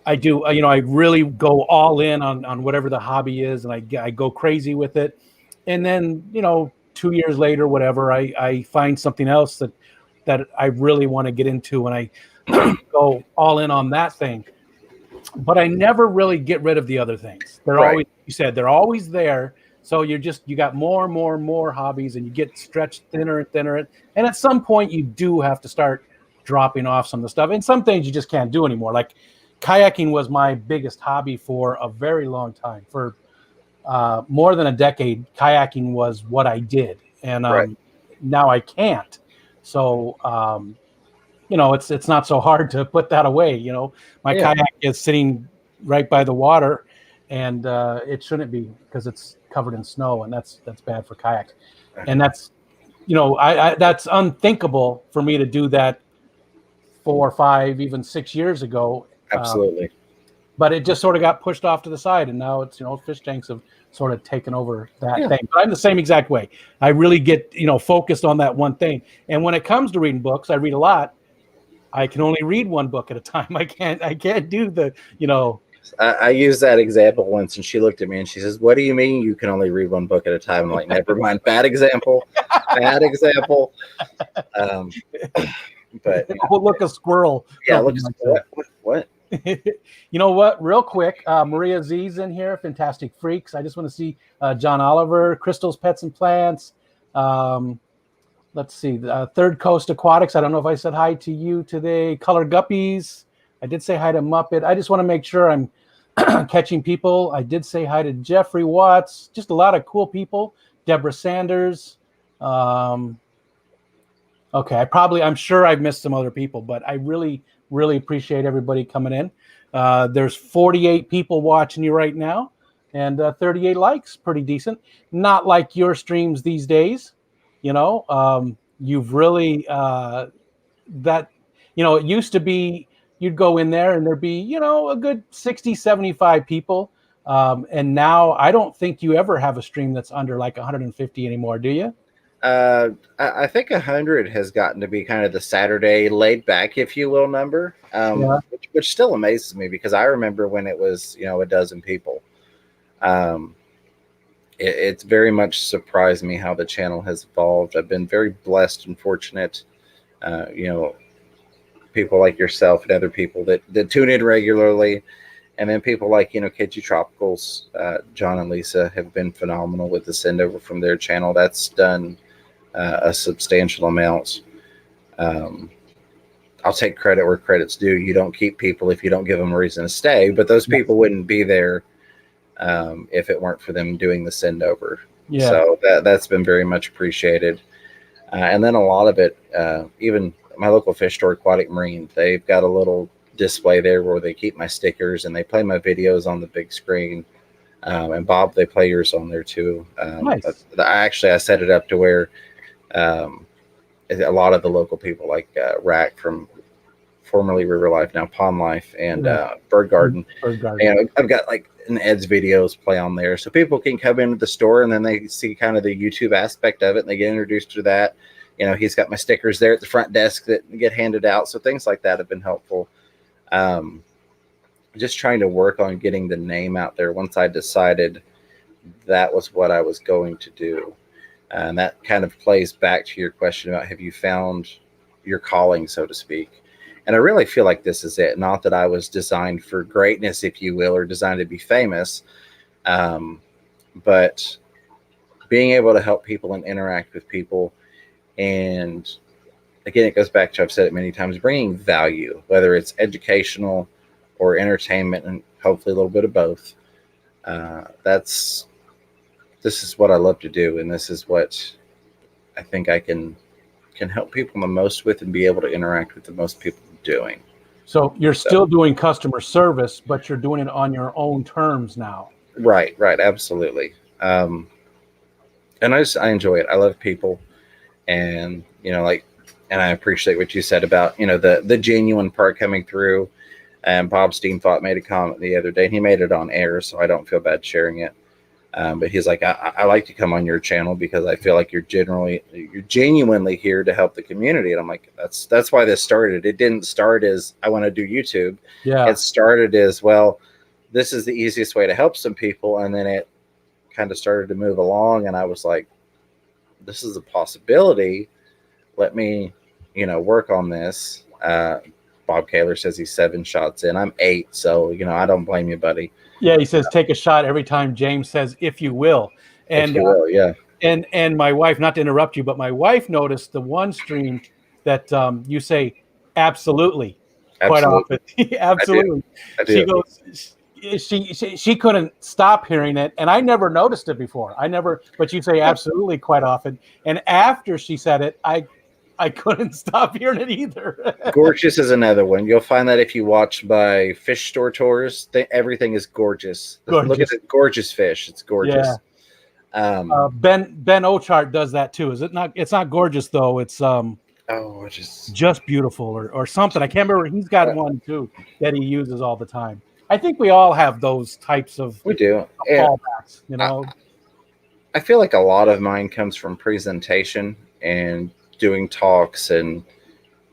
I do, I really go all in on whatever the hobby is, and I go crazy with it. And then, 2 years later, whatever, I find something else that I really want to get into, and I go all in on that thing. But I never really get rid of the other things. They're always, you said, they're always there. So you got more and more and more hobbies, and you get stretched thinner and thinner. And at some point, you do have to start dropping off some of the stuff. And some things you just can't do anymore. Like kayaking was my biggest hobby for a very long time. For more than a decade, kayaking was what I did. And now I can't. So, it's not so hard to put that away. My kayak is sitting right by the water, and it shouldn't be because it's covered in snow, and that's bad for kayaks. And that's, that's unthinkable for me to do that 4 or 5, even 6 years ago. Absolutely. but it just sort of got pushed off to the side, and now it's fish tanks have sort of taken over that thing. But I'm the same exact way. I really get focused on that one thing, and when it comes to reading books, I read a lot. I can only read one book at a time. I can't do the I used that example once, and she looked at me and she says, "What do you mean you can only read one book at a time?" I'm like, "Never mind. Bad example. Bad example." But look a squirrel. Yeah, look like what? You know what? Real quick, Maria Z's in here. Fantastic Freaks. I just want to see John Oliver, Crystal's Pets and Plants. Let's see. Third Coast Aquatics. I don't know if I said hi to you today. Color Guppies. I did say hi to Muppet. I just want to make sure I'm catching people. I did say hi to Jeffrey Watts. Just a lot of cool people. Deborah Sanders. Okay, I'm sure I've missed some other people, but I really, really appreciate everybody coming in. There's 48 people watching you right now, and 38 likes. Pretty decent. Not like your streams these days. You've really it used to be you'd go in there and there'd be a good 60, 75 people, and now I don't think you ever have a stream that's under like 150 anymore, do you? I think 100 has gotten to be kind of the Saturday laid back, if you will, number, which still amazes me, because I remember when it was a dozen people. It's very much surprised me how the channel has evolved. I've been very blessed and fortunate, people like yourself and other people that tune in regularly. And then people like, KG Tropicals, John and Lisa have been phenomenal with the send over from their channel. That's done a substantial amount. I'll take credit where credit's due. You don't keep people if you don't give them a reason to stay, but those people wouldn't be there if it weren't for them doing the send over. Yeah. So that's been very much appreciated. And then a lot of it, even my local fish store, Aquatic Marine, they've got a little display there where they keep my stickers and they play my videos on the big screen. And Bob, they play yours on there too. Nice. I set it up to where a lot of the local people like Rack from formerly River Life, now Pond Life, and Bird Garden. And I've got like an Ed's videos play on there, so people can come into the store and then they see kind of the YouTube aspect of it and they get introduced to that. He's got my stickers there at the front desk that get handed out, so things like that have been helpful. Just trying to work on getting the name out there once I decided that was what I was going to do. And that kind of plays back to your question about, have you found your calling, so to speak? And I really feel like this is it. Not that I was designed for greatness, if you will, or designed to be famous, but being able to help people and interact with people. And again, it goes back to, I've said it many times, bringing value, whether it's educational or entertainment, and hopefully a little bit of both. This is what I love to do, and this is what I think I can help people the most with and be able to interact with the most people doing. So you're still doing customer service, but you're doing it on your own terms now. Right, absolutely. And I enjoy it. I love people, and and I appreciate what you said about the genuine part coming through. And Bob Steenfott made a comment the other day, and he made it on air, so I don't feel bad sharing it. But he's like, I like to come on your channel because I feel like you're genuinely here to help the community. And I'm like, that's why this started. It didn't start as I want to do YouTube. Yeah. It started as, well, this is the easiest way to help some people. And then it kind of started to move along. And I was like, this is a possibility. Let me, work on this. Bob Kaler says he's 7 shots in. I'm 8. So, I don't blame you, buddy. Yeah, he says take a shot every time James says, if you will. And, if you will, yeah. And my wife, not to interrupt you, but my wife noticed the one stream that you say absolutely quite often. Absolutely. I do. She goes, she couldn't stop hearing it, and I never noticed it before. But you say absolutely quite often. And after she said it, I couldn't stop hearing it either. Gorgeous is another one. You'll find that if you watch my fish store tours, everything is gorgeous. Look at it, gorgeous fish. It's gorgeous. Yeah. Ben Ochart does that too. Is it not? It's not gorgeous though. It's just beautiful or something. I can't remember. He's got one too that he uses all the time. I think we all have those types of We do. And fallbacks, you know. I feel like a lot of mine comes from presentation and doing talks and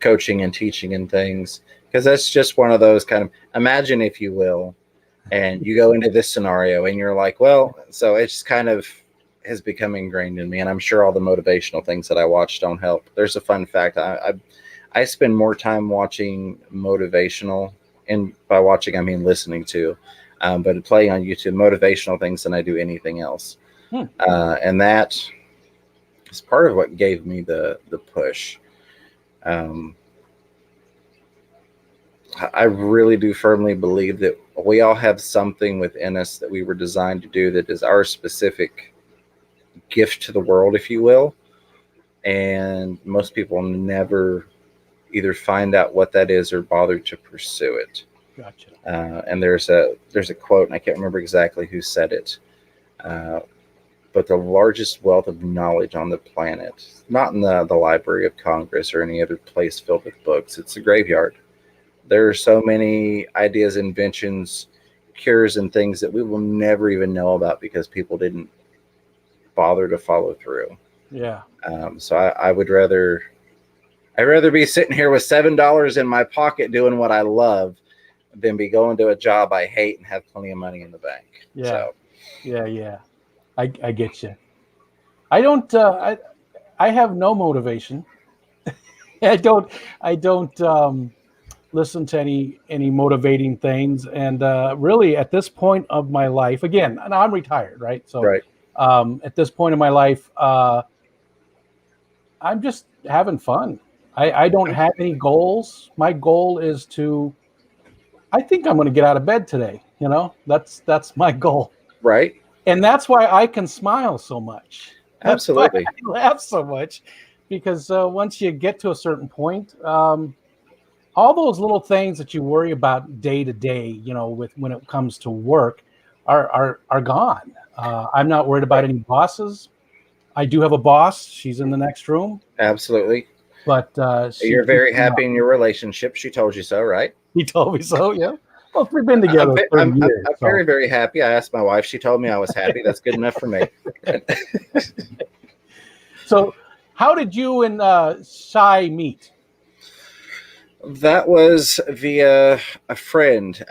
coaching and teaching and things, because that's just one of those kind of, imagine if you will, and you go into this scenario and you're like, well, so it's just kind of has become ingrained in me, and I'm sure all the motivational things that I watch don't help. There's a fun fact. I spend more time watching motivational, and by watching I mean listening to, but playing on YouTube, motivational things than I do anything else. And that is part of what gave me the push. I really do firmly believe that we all have something within us that we were designed to do that is our specific gift to the world, if you will. And most people never either find out what that is or bother to pursue it. Gotcha. And there's a quote, and I can't remember exactly who said it, but the largest wealth of knowledge on the planet, not in the Library of Congress or any other place filled with books, it's the graveyard. There are so many ideas, inventions, cures, and things that we will never even know about because people didn't bother to follow through. Yeah. So I'd rather be sitting here with $7 in my pocket doing what I love than be going to a job I hate and have plenty of money in the bank. Yeah. So. Yeah. I get you. I don't. I have no motivation. I don't listen to any motivating things. And really, at this point of my life, again, and I'm retired, right? So, right. At this point in my life, I'm just having fun. I don't have any goals. My goal is to. I think I'm going to get out of bed today. You know, that's my goal. Right. And that's why I can smile so much. That's Absolutely. why I laugh so much, because once you get to a certain point, all those little things that you worry about day to day, you know, when it comes to work, are gone. I'm not worried about any bosses. I do have a boss. She's in the next room. Absolutely. But you're very happy in your relationship. She told you so, right? He told me so. Yeah. Well, we've been together. I'm very, very happy. I asked my wife. She told me I was happy. That's good enough for me. So, how did you and Shai meet? That was via a friend.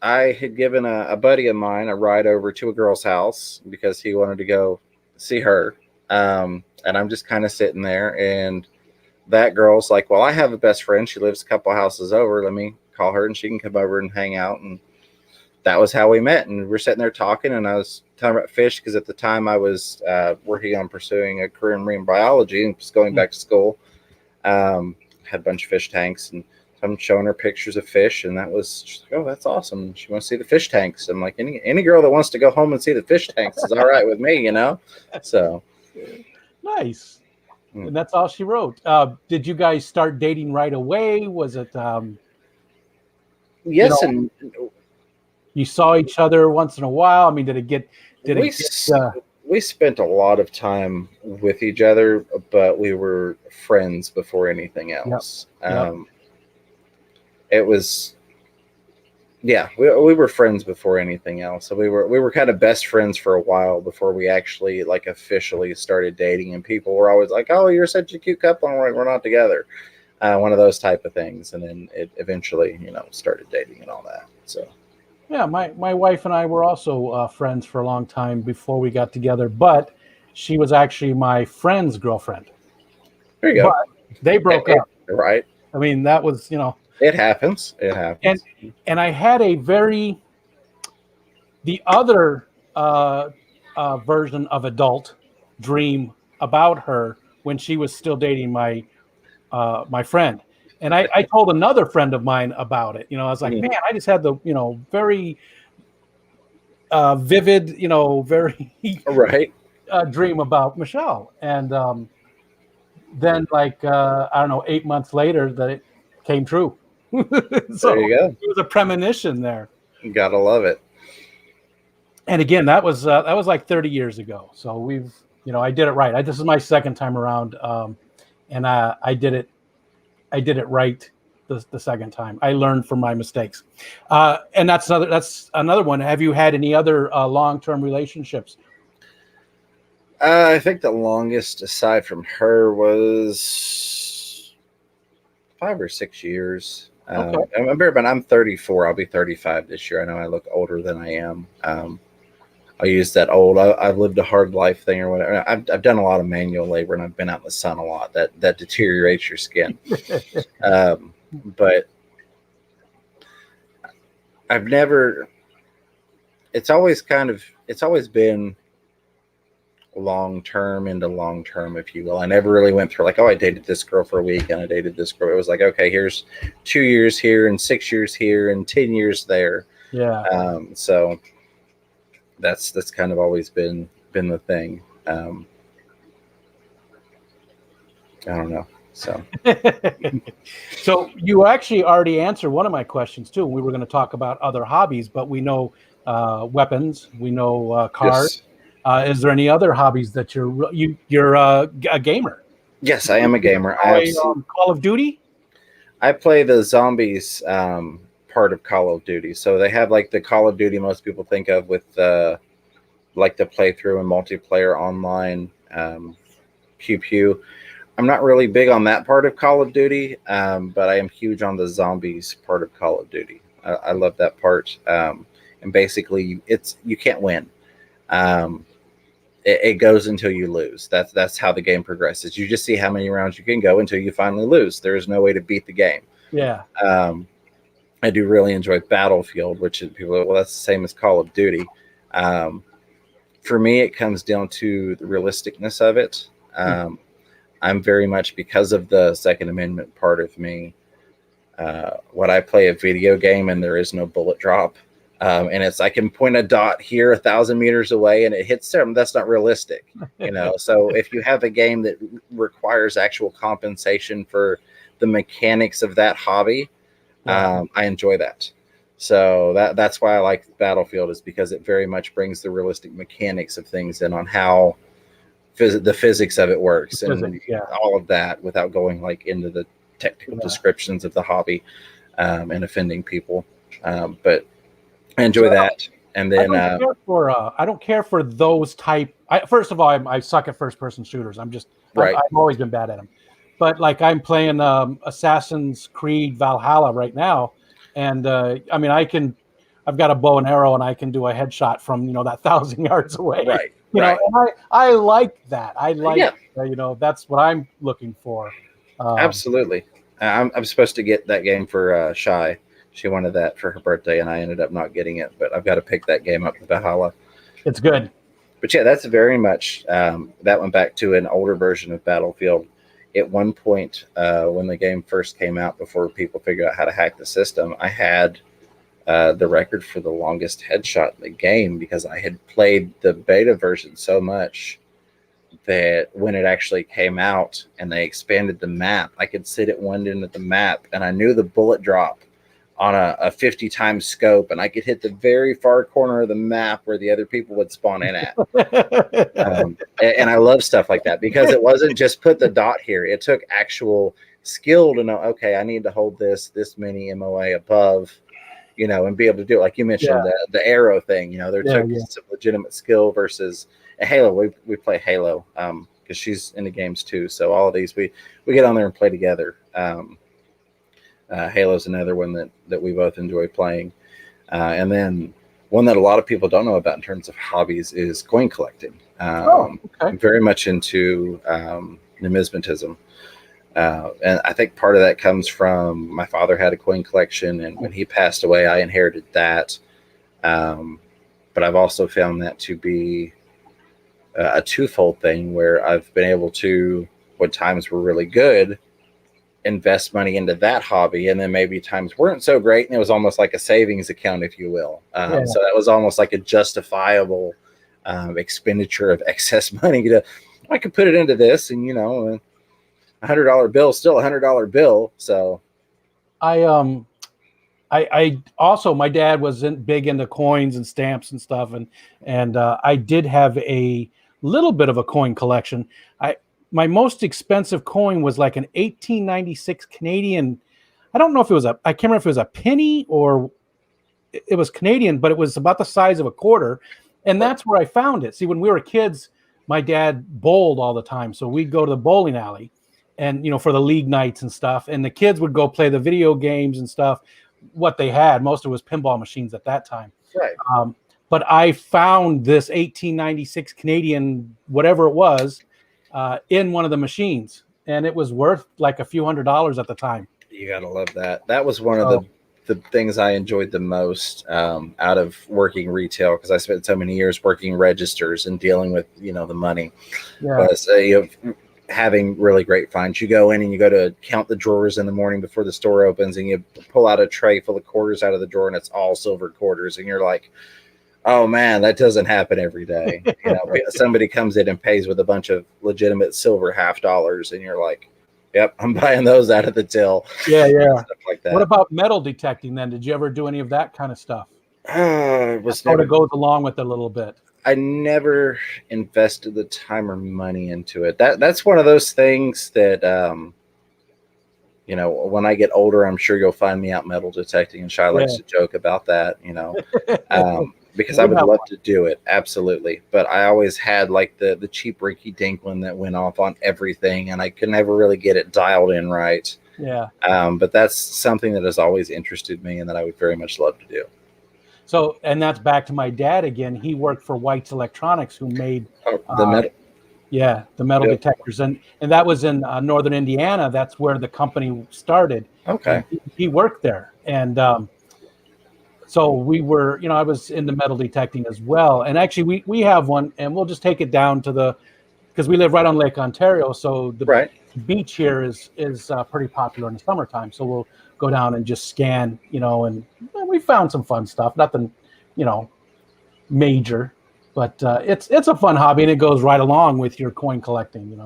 I had given a buddy of mine a ride over to a girl's house because he wanted to go see her. And I'm just kind of sitting there, and that girl's like, well, I have a best friend. She lives a couple houses over. Let me call her and she can come over and hang out. And that was how we met. And we're sitting there talking, and I was talking about fish because at the time I was working on pursuing a career in marine biology and just going back to school. Had a bunch of fish tanks, and I'm showing her pictures of fish, and that was, she's like, oh, that's awesome. She wants to see the fish tanks. I'm like, any girl that wants to go home and see the fish tanks is all right with me, you know? So nice. And that's all she wrote. Did you guys start dating right away? Was it yes, and you saw each other once in a while? I mean, we spent a lot of time with each other, but we were friends before anything else. Yep. It was, yeah, we were friends before anything else. So we were kind of best friends for a while before we actually like officially started dating. And people were always like, "Oh, you're such a cute couple," and we're not together. One of those type of things. And then it eventually, started dating and all that. So. Yeah, my wife and I were also friends for a long time before we got together, but she was actually my friend's girlfriend. There you go. But they broke up. Right. I mean, that was, It happens. It happens. And I had the other version of adult dream about her when she was still dating my friend. And I told another friend of mine about it. I was like, man, I just had the, very vivid, very right dream about Michelle. And then, like, I don't know, 8 months later, that it came true. So there you go. It was a premonition there. You gotta love it. And again, that was like 30 years ago. So we've, I did it right. This is my second time around, and I did it right the second time. I learned from my mistakes, and that's another one. Have you had any other long-term relationships? I think the longest aside from her was 5 or 6 years. Okay. I'm 34. I'll be 35 this year. I know I look older than I am. I use that old I've lived a hard life thing or whatever. I've done a lot of manual labor and I've been out in the sun a lot. That deteriorates your skin. But I've never. It's always been long term into long term, if you will. I never really went through like, oh, I dated this girl for a week and I dated this girl. It was like, okay, here's 2 years here and 6 years here and 10 years there. Yeah. So that's kind of always been the thing. I don't know. So So you actually already answered one of my questions too. We were going to talk about other hobbies, but we know weapons, we know cars. Yes. Is there any other hobbies that you're a gamer? Yes, I am a gamer. Call of Duty. I play the zombies part of Call of Duty. So they have like the Call of Duty most people think of with like the playthrough and multiplayer online pew pew. I'm not really big on that part of Call of Duty, but I am huge on the zombies part of Call of Duty. I love that part. And basically, you can't win. It goes until you lose. That's how the game progresses. You just see how many rounds you can go until you finally lose. There is no way to beat the game. Yeah. I do really enjoy Battlefield, which is people are, well, that's the same as Call of Duty. For me, it comes down to the realisticness of it. I'm very much, because of the Second Amendment part of me, when I play a video game and there is no bullet drop, and it's I can point a dot here 1,000 meters away and it hits them, that's not realistic, So if you have a game that requires actual compensation for the mechanics of that hobby, I enjoy that. So that's why I like Battlefield, is because it very much brings the realistic mechanics of things in on how the physics of it works and all of that, without going like into the technical descriptions of the hobby and offending people. But I enjoy that. And then I don't care for those type. First of all, I suck at first person shooters. I've always been bad at them. But like I'm playing Assassin's Creed Valhalla right now, and I've got a bow and arrow and I can do a headshot from that 1,000 yards away. Right. And I like that. I like that's what I'm looking for. Absolutely. I'm supposed to get that game for Shy. She wanted that for her birthday, and I ended up not getting it. But I've got to pick that game up with Valhalla. It's good. But yeah, that's very much that went back to an older version of Battlefield. At one point, when the game first came out, before people figured out how to hack the system, I had the record for the longest headshot in the game, because I had played the beta version so much that when it actually came out and they expanded the map, I could sit at one end of the map and I knew the bullet drop on a 50 times scope, and I could hit the very far corner of the map where the other people would spawn in at. And I love stuff like that, because it wasn't just put the dot here. It took actual skill to know, okay, I need to hold this many MOA above, and be able to do it. Like you mentioned, the arrow thing, there took some legitimate skill versus a Halo. We play Halo because she's into games too. So all of these, we get on there and play together. Halo's another one that we both enjoy playing. And then one that a lot of people don't know about in terms of hobbies is coin collecting. I'm very much into numismatism. And I think part of that comes from my father had a coin collection, and when he passed away, I inherited that. But I've also found that to be a twofold thing, where I've been able to, when times were really good, invest money into that hobby, and then maybe times weren't so great, and it was almost like a savings account, if you will. So that was almost like a justifiable expenditure of excess money. I could put it into this, and $100 bill still $100 bill. So I also, my dad was big into coins and stamps and stuff, and I did have a little bit of a coin collection. My most expensive coin was like an 1896 Canadian I don't know if it was I can't remember if it was a penny or it was Canadian, but it was about the size of a quarter. And that's where I found it. See, when we were kids, my dad bowled all the time. So we'd go to the bowling alley and, for the league nights and stuff. And the kids would go play the video games and stuff. What they had, most of it was pinball machines at that time. Right. But I found this 1896 Canadian, whatever it was, in one of the machines. And it was worth like a few $100s at the time. You got to love that. That was one of the things I enjoyed the most out of working retail, because I spent so many years working registers and dealing with, the money. Yeah. But, having really great finds. You go in and you go to count the drawers in the morning before the store opens, and you pull out a tray full of quarters out of the drawer, and it's all silver quarters. And you're like, oh man, that doesn't happen every day. Somebody comes in and pays with a bunch of legitimate silver $50, and you're like, yep, I'm buying those out of the till. Yeah. Stuff like that. What about metal detecting then? Did you ever do any of that kind of stuff? It sort of goes along with it a little bit. I never invested the time or money into it. That's one of those things that, when I get older, I'm sure you'll find me out metal detecting, and Shy likes to joke about that, because I would love to do it. Absolutely. But I always had like the cheap rinky dink one that went off on everything, and I could never really get it dialed in right. Yeah. But that's something that has always interested me and that I would very much love to do. So, and that's back to my dad again. He worked for White's Electronics, who made the metal. Yeah, the metal detectors, and that was in northern Indiana. That's where the company started. Okay. He worked there, and so we were, I was into metal detecting as well. And actually, we have one, and we'll just take it down to because we live right on Lake Ontario, so the beach here is pretty popular in the summertime. So we'll go down and just scan, and we found some fun stuff. Nothing, major, but it's a fun hobby, and it goes right along with your coin collecting,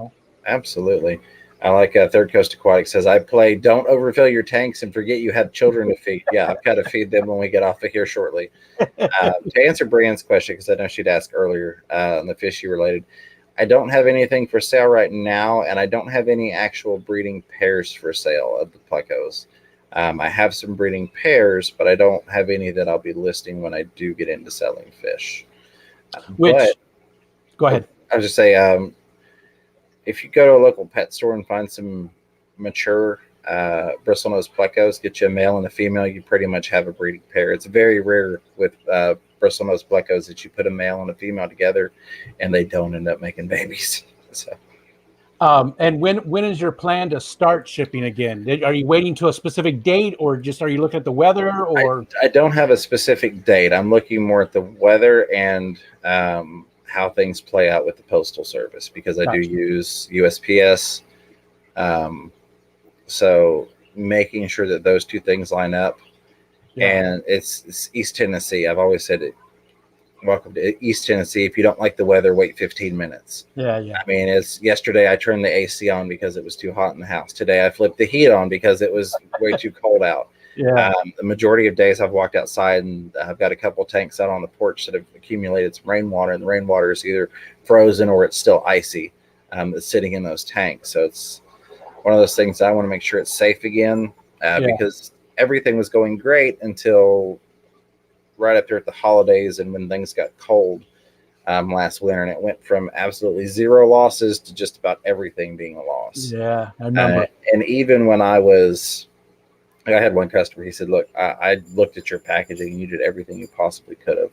Absolutely. I like Third Coast Aquatic says, I play Don't Overfill Your Tanks and Forget You Have Children to Feed. Yeah, I've got to feed them when we get off of here shortly. To answer Brian's question, because I know she'd asked earlier on the fishy related, I don't have anything for sale right now, and I don't have any actual breeding pairs for sale of the plecos. I have some breeding pairs, but I don't have any that I'll be listing when I do get into selling fish. Go ahead. I was just say, if you go to a local pet store and find some mature bristlenose plecos, get you a male and a female, you pretty much have a breeding pair. It's very rare with bristlenose plecos that you put a male and a female together and they don't end up making babies. So. And when is your plan to start shipping again? Are you waiting to a specific date, or just are you looking at the weather? Or I don't have a specific date. I'm looking more at the weather and how things play out with the Postal Service, because I do use USPS. So making sure that those two things line up. And it's East Tennessee. I've always said it. Welcome to East Tennessee. If you don't like the weather, wait 15 minutes. Yeah. I mean, yesterday I turned the AC on because it was too hot in the house. Today I flipped the heat on because it was way too cold out. Yeah. The majority of days I've walked outside and I've got a couple tanks out on the porch that have accumulated some rainwater, and the rainwater is either frozen or it's still icy. That's sitting in those tanks. So it's one of those things I want to make sure it's safe again, because everything was going great until right up there at the holidays and when things got cold last winter, and it went from absolutely zero losses to just about everything being a loss. Yeah, I remember. And even when I had one customer, he said, look, I looked at your packaging and you did everything you possibly could have,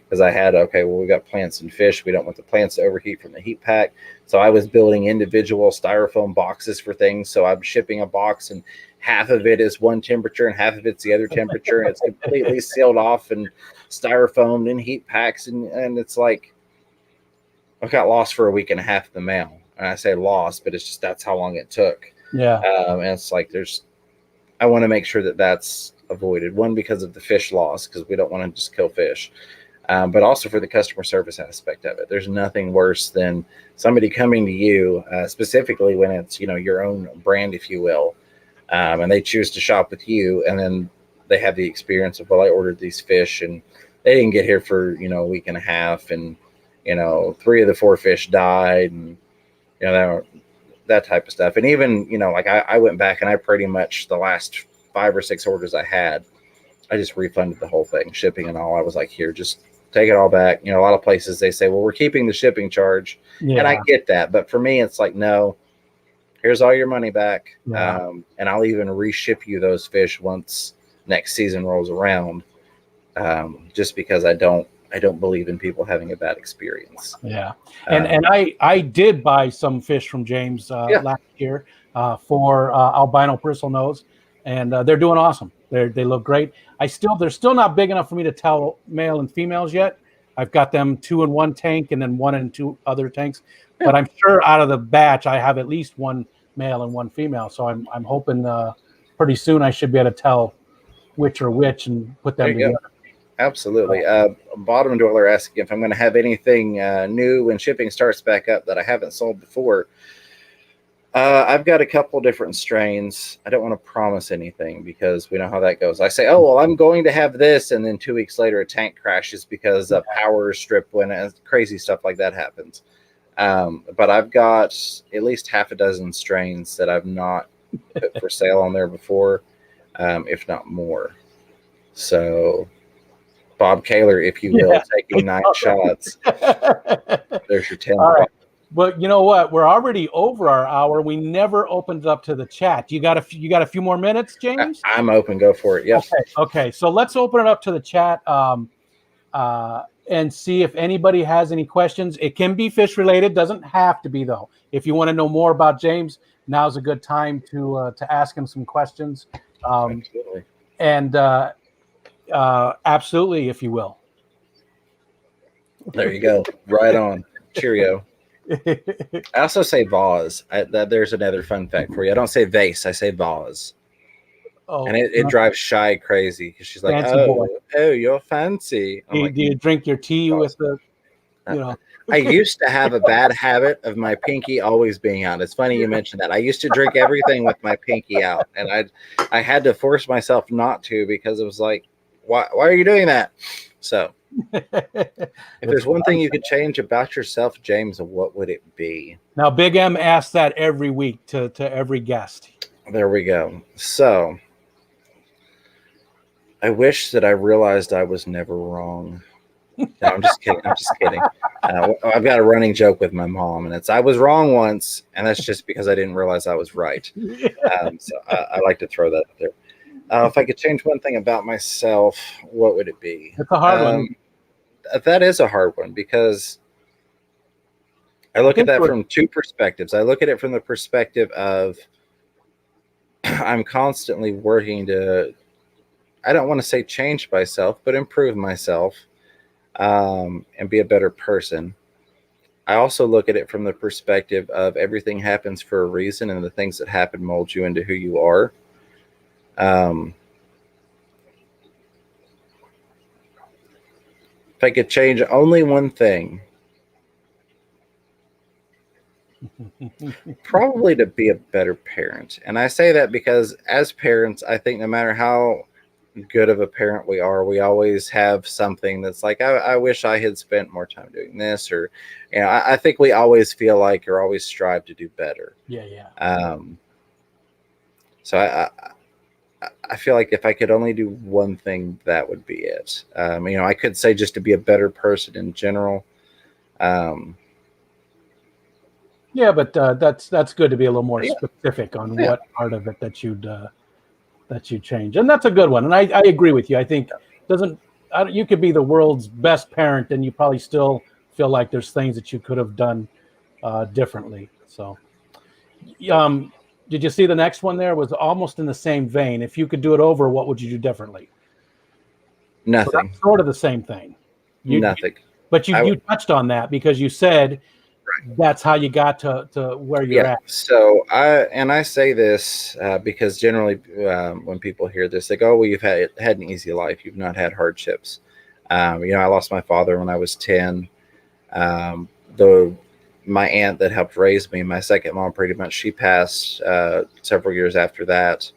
because I had, we got plants and fish. We don't want the plants to overheat from the heat pack. So I was building individual styrofoam boxes for things. So I'm shipping a box and half of it is one temperature and half of it's the other temperature. And it's completely sealed off and styrofoamed in heat packs. And it's like, I got lost for a week and a half in the mail. And I say lost, but it's just, that's how long it took. Yeah. And it's like, I want to make sure that that's avoided. One, because of the fish loss, because we don't want to just kill fish, but also for the customer service aspect of it. There's nothing worse than somebody coming to you, specifically when it's, your own brand, if you will, and they choose to shop with you, and then they have the experience of, I ordered these fish and they didn't get here for, a week and a half, and, 3 of the 4 fish died, and, that type of stuff. And even, I went back and I pretty much the last 5 or 6 orders I had, I just refunded the whole thing, shipping and all. I was like, here, just take it all back. You know, a lot of places they say, well, we're keeping the shipping charge. And I get that. But for me, it's like, no, here's all your money back. And I'll even reship you those fish once next season rolls around. Just because I don't believe in people having a bad experience. Yeah. And I did buy some fish from James last year for albino bristlenose, and they're doing awesome. They look great. They're still not big enough for me to tell male and females yet. I've got them 2 in 1 tank and then 1 in 2 other tanks. Yeah. But I'm sure out of the batch I have at least 1 male and 1 female. So I'm hoping pretty soon I should be able to tell which are which and put them together. Go. Absolutely. Bottom Dweller asking if I'm going to have anything new when shipping starts back up that I haven't sold before. I've got a couple different strains. I don't want to promise anything because we know how that goes. I say, oh, well, I'm going to have this. And then 2 weeks later, a tank crashes because a power strip went and crazy stuff like that happens. But I've got at least half a dozen strains that I've not put for sale on there before, if not more. So Bob Kaler, if you will, taking 9 shots. There's your 10. All right. But you know what? We're already over our hour. We never opened up to the chat. You got a few more minutes, James? I'm open. Go for it. Yes. Okay. So let's open it up to the chat and see if anybody has any questions. It can be fish related. Doesn't have to be though. If you want to know more about James, now's a good time to ask him some questions. Absolutely. And absolutely, if you will. There you go. Right on. Cheerio. I also say vase. There's another fun fact for you. I don't say vase. I say vase. Oh, and it drives Shy crazy because she's like, oh, you're fancy. Do you drink your tea with the, you know? I used to have a bad habit of my pinky always being out. It's funny you mentioned that. I used to drink everything with my pinky out, and I had to force myself not to because it was like, why are you doing that? So if there's one thing you could change about yourself, James, what would it be? Now, Big M asks that every week to every guest. There we go. So I wish that I realized I was never wrong. No, I'm just kidding. I've got a running joke with my mom, and it's I was wrong once, and that's just because I didn't realize I was right. So I like to throw that out there. If I could change one thing about myself, what would it be? It's a hard one. That is a hard one because I look at that from 2 perspectives. I look at it from the perspective of I'm constantly working to, I don't want to say change myself, but improve myself and be a better person. I also look at it from the perspective of everything happens for a reason, and the things that happen mold you into who you are. If I could change only one thing, probably to be a better parent. And I say that because as parents, I think no matter how good of a parent we are, we always have something that's like, I wish I had spent more time doing this, or, you know, I think we always feel like or always strive to do better. Yeah. So I feel like if I could only do one thing, that would be it. You know, I could say just to be a better person in general. Yeah, but that's good to be a little more specific on what part of it that you'd change, and that's a good one. And I agree with you. I think you could be the world's best parent, and you probably still feel like there's things that you could have done differently. So, did you see the next one there? Was almost in the same vein. If you could do it over, what would you do differently? Nothing. So that's sort of the same thing. Nothing. But you touched on that because you said that's how you got to where you're at. So I say this because generally when people hear this, they go, "Oh, well, you've had an easy life. You've not had hardships." You know, I lost my father when I was 10. My aunt that helped raise me, my second mom, pretty much, she passed several years after that.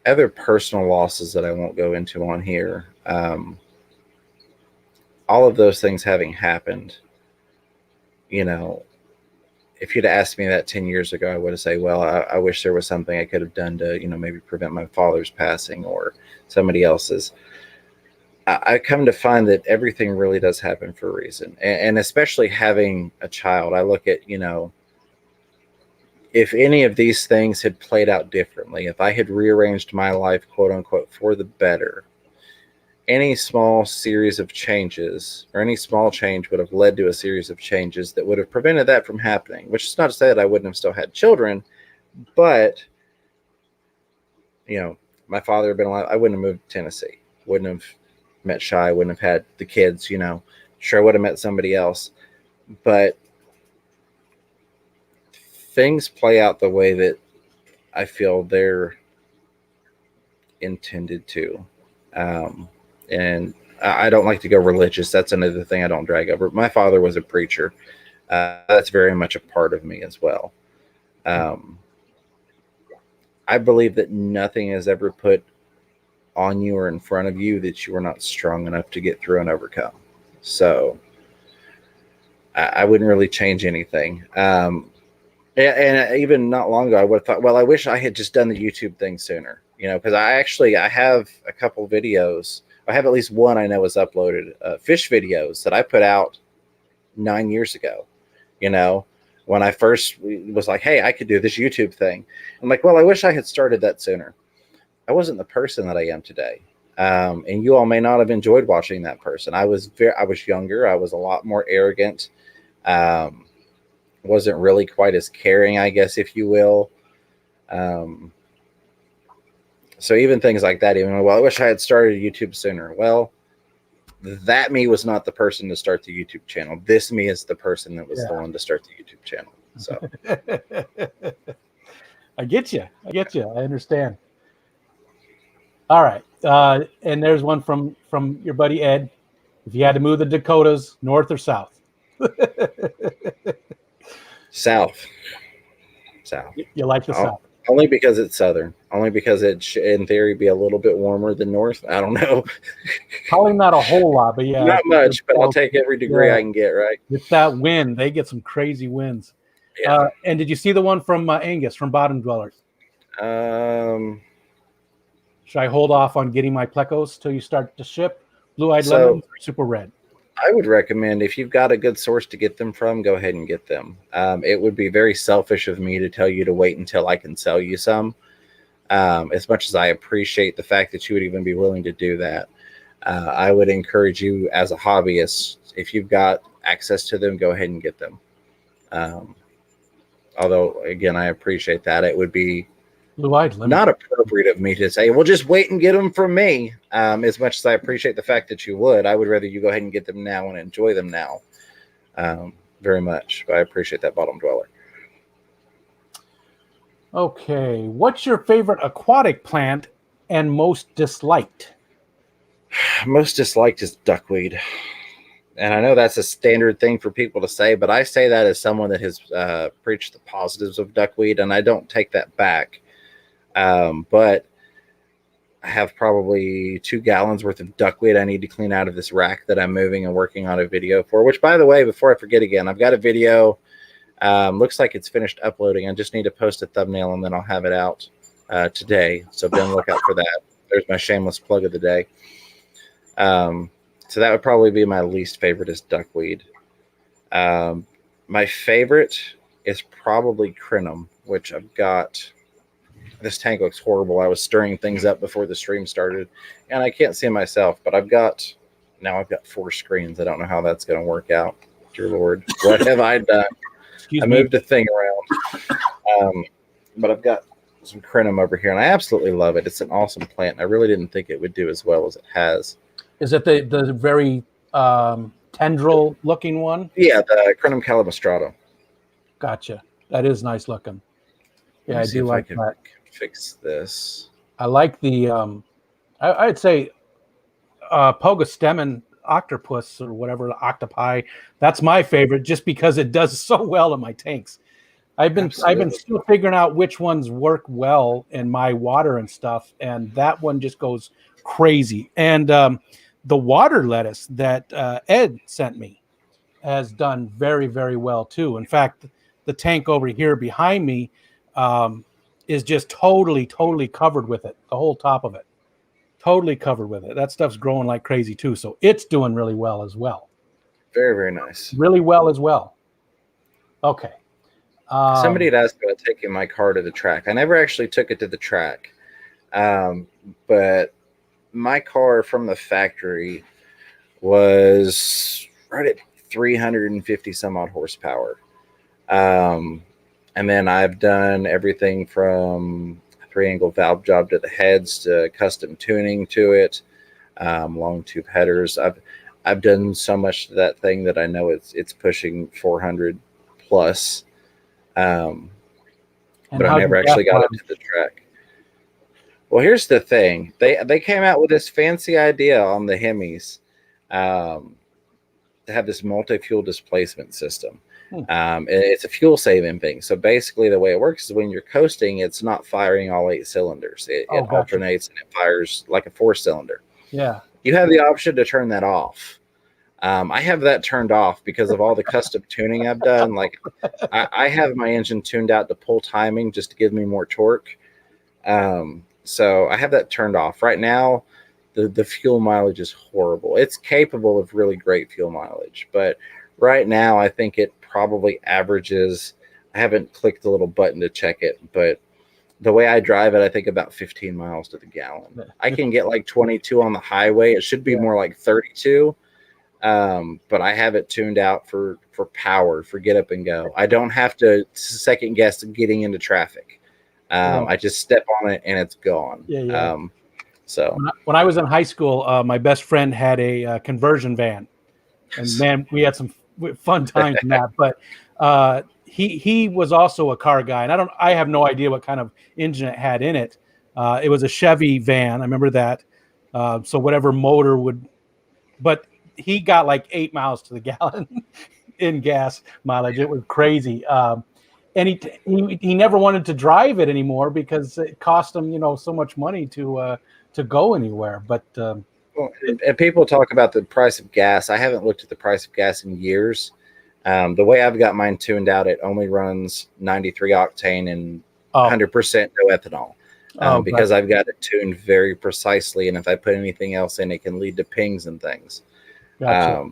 Other personal losses that I won't go into on here. All of those things having happened, you know, if you'd asked me that 10 years ago, I would have said, well, I wish there was something I could have done to, maybe prevent my father's passing or somebody else's. I come to find that everything really does happen for a reason. And especially having a child, I look at, if any of these things had played out differently, if I had rearranged my life, quote unquote, for the better, any small series of changes or any small change would have led to a series of changes that would have prevented that from happening, which is not to say that I wouldn't have still had children, but, my father had been alive. I wouldn't have moved to Tennessee, wouldn't have met Shy, wouldn't have had the kids, sure I would have met somebody else, but things play out the way that I feel they're intended to. And I don't like to go religious. That's another thing I don't drag over. My father was a preacher. That's very much a part of me as well. I believe that nothing is ever put on you or in front of you that you are not strong enough to get through and overcome. So I wouldn't really change anything. And even not long ago, I would have thought, well, I wish I had just done the YouTube thing sooner, because I have a couple videos. I have at least one I know is uploaded, fish videos that I put out 9 years ago, when I first was like, hey, I could do this YouTube thing. I'm like, well, I wish I had started that sooner. I wasn't the person that I am today. And you all may not have enjoyed watching that person. I was younger. I was a lot more arrogant. Wasn't really quite as caring, I guess, if you will. So even things like that, well, I wish I had started YouTube sooner. Well, that me was not the person to start the YouTube channel. This me is the person that was the one to start the YouTube channel. So I get you. I understand. All right. And there's one from your buddy Ed. If you had to move the Dakotas, north or south? South. You like the South? Only because it's southern. Only because it should, in theory, be a little bit warmer than north. I don't know. Probably not a whole lot, but yeah. Not much, but I'll take every degree I can get, right? With that wind, they get some crazy winds. Yeah. And did you see the one from Angus from Bottom Dwellers? Should I hold off on getting my plecos till you start to ship? Blue-eyed lemons or super red? I would recommend, if you've got a good source to get them from, go ahead and get them. It would be very selfish of me to tell you to wait until I can sell you some. As much as I appreciate the fact that you would even be willing to do that, I would encourage you as a hobbyist, if you've got access to them, go ahead and get them. Although, again, I appreciate that. It would be not appropriate of me to say, well, just wait and get them from me. As much as I appreciate the fact that you would, I would rather you go ahead and get them now and enjoy them now. Very much. But I appreciate that, Bottom Dweller. Okay. What's your favorite aquatic plant and most disliked? Most disliked is duckweed. And I know that's a standard thing for people to say, but I say that as someone that has preached the positives of duckweed, and I don't take that back. But I have probably 2 gallons worth of duckweed I need to clean out of this rack that I'm moving and working on a video for, which, by the way, before I forget again, I've got a video. Looks like it's finished uploading. I just need to post a thumbnail and then I'll have it out today. So be on the lookout for that. There's my shameless plug of the day. So that would probably be my least favorite is duckweed. My favorite is probably crinum, which I've got. This tank looks horrible. I was stirring things up before the stream started, and I can't see myself, but I've got 4 screens. I don't know how that's going to work out. Dear Lord, what have I done? I moved a thing around. But I've got some crinum over here, and I absolutely love it. It's an awesome plant. I really didn't think it would do as well as it has. Is it the very tendril looking one? Yeah, the crinum calabistratum. Gotcha. That is nice looking. Yeah, I do like that. Fix this. I like the I'd say Pogostemen octopus or whatever, the octopi. That's my favorite just because it does so well in my tanks. I've been still figuring out which ones work well in my water and stuff, and that one just goes crazy. And the water lettuce that Ed sent me has done very, very well too. In fact, the tank over here behind me is just totally covered with it. The whole top of it, totally covered with it. That stuff's growing like crazy too. So it's doing really well as well. Very, very nice. Really well as well. Okay. Somebody had asked about taking my car to the track. I never actually took it to the track, but my car from the factory was right at 350 some odd horsepower. And then I've done everything from 3-angle valve job to the heads to custom tuning to it, long tube headers. I've done so much to that thing that I know it's pushing 400 plus. But I never actually got it to the track. Well, here's the thing. They came out with this fancy idea on the Hemis to have this multi-fuel displacement system. It's a fuel saving thing. So basically the way it works is when you're coasting, it's not firing all 8 cylinders. It alternates and it fires like a 4-cylinder. Yeah. You have the option to turn that off. I have that turned off because of all the custom tuning I've done. Like I have my engine tuned out to pull timing just to give me more torque. So I have that turned off. Right now, the fuel mileage is horrible. It's capable of really great fuel mileage, but right now I think it probably averages, I haven't clicked the little button to check it, but the way I drive it, I think about 15 miles to the gallon. I can get like 22 on the highway. It should be more like 32. But I have it tuned out for power, for get up and go. I don't have to second guess getting into traffic. I just step on it and it's gone. So when I was in high school, my best friend had a conversion van, and man, we had some fun times in that. But he was also a car guy, and I have no idea what kind of engine it had in it. It was a Chevy van. I remember that. So whatever motor would, but he got like 8 miles to the gallon in gas mileage. It was crazy. And he never wanted to drive it anymore because it cost him, so much money to go anywhere. But well, and people talk about the price of gas. I haven't looked at the price of gas in years. The way I've got mine tuned out, it only runs 93 octane and 100% no ethanol. Because I've got it tuned very precisely, and if I put anything else in, it can lead to pings and things. Gotcha.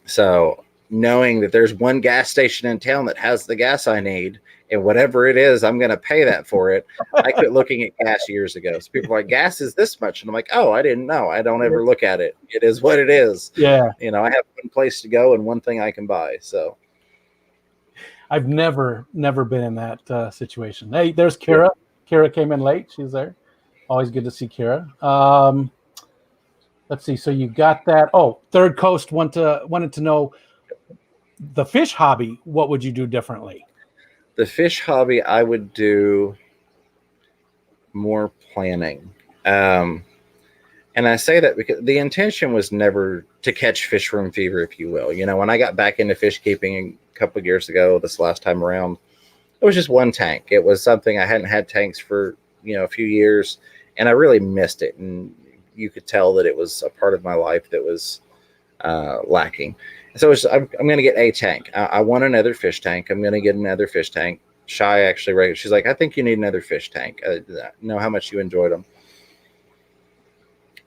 So knowing that there's one gas station in town that has the gas I need, and whatever it is, I'm going to pay that for it. I quit looking at gas years ago. So people are like, gas is this much. And I'm like, oh, I didn't know. I don't ever look at it. It is what it is. Yeah. I have one place to go and one thing I can buy. So I've never been in that situation. Hey, there's Kira. Kira came in late. She's there. Always good to see Kira. Let's see. So you got that. Oh, Third Coast wanted to know the fish hobby. What would you do differently? The fish hobby, I would do more planning. And I say that because the intention was never to catch Fishroom Fever, if you will. When I got back into fish keeping a couple of years ago, this last time around, it was just one tank. It was something I hadn't had tanks for, a few years, and I really missed it. And you could tell that it was a part of my life that was lacking. So I'm going to get a tank. I want another fish tank. I'm going to get another fish tank. Shy actually, she's like, I think you need another fish tank. I know how much you enjoyed them.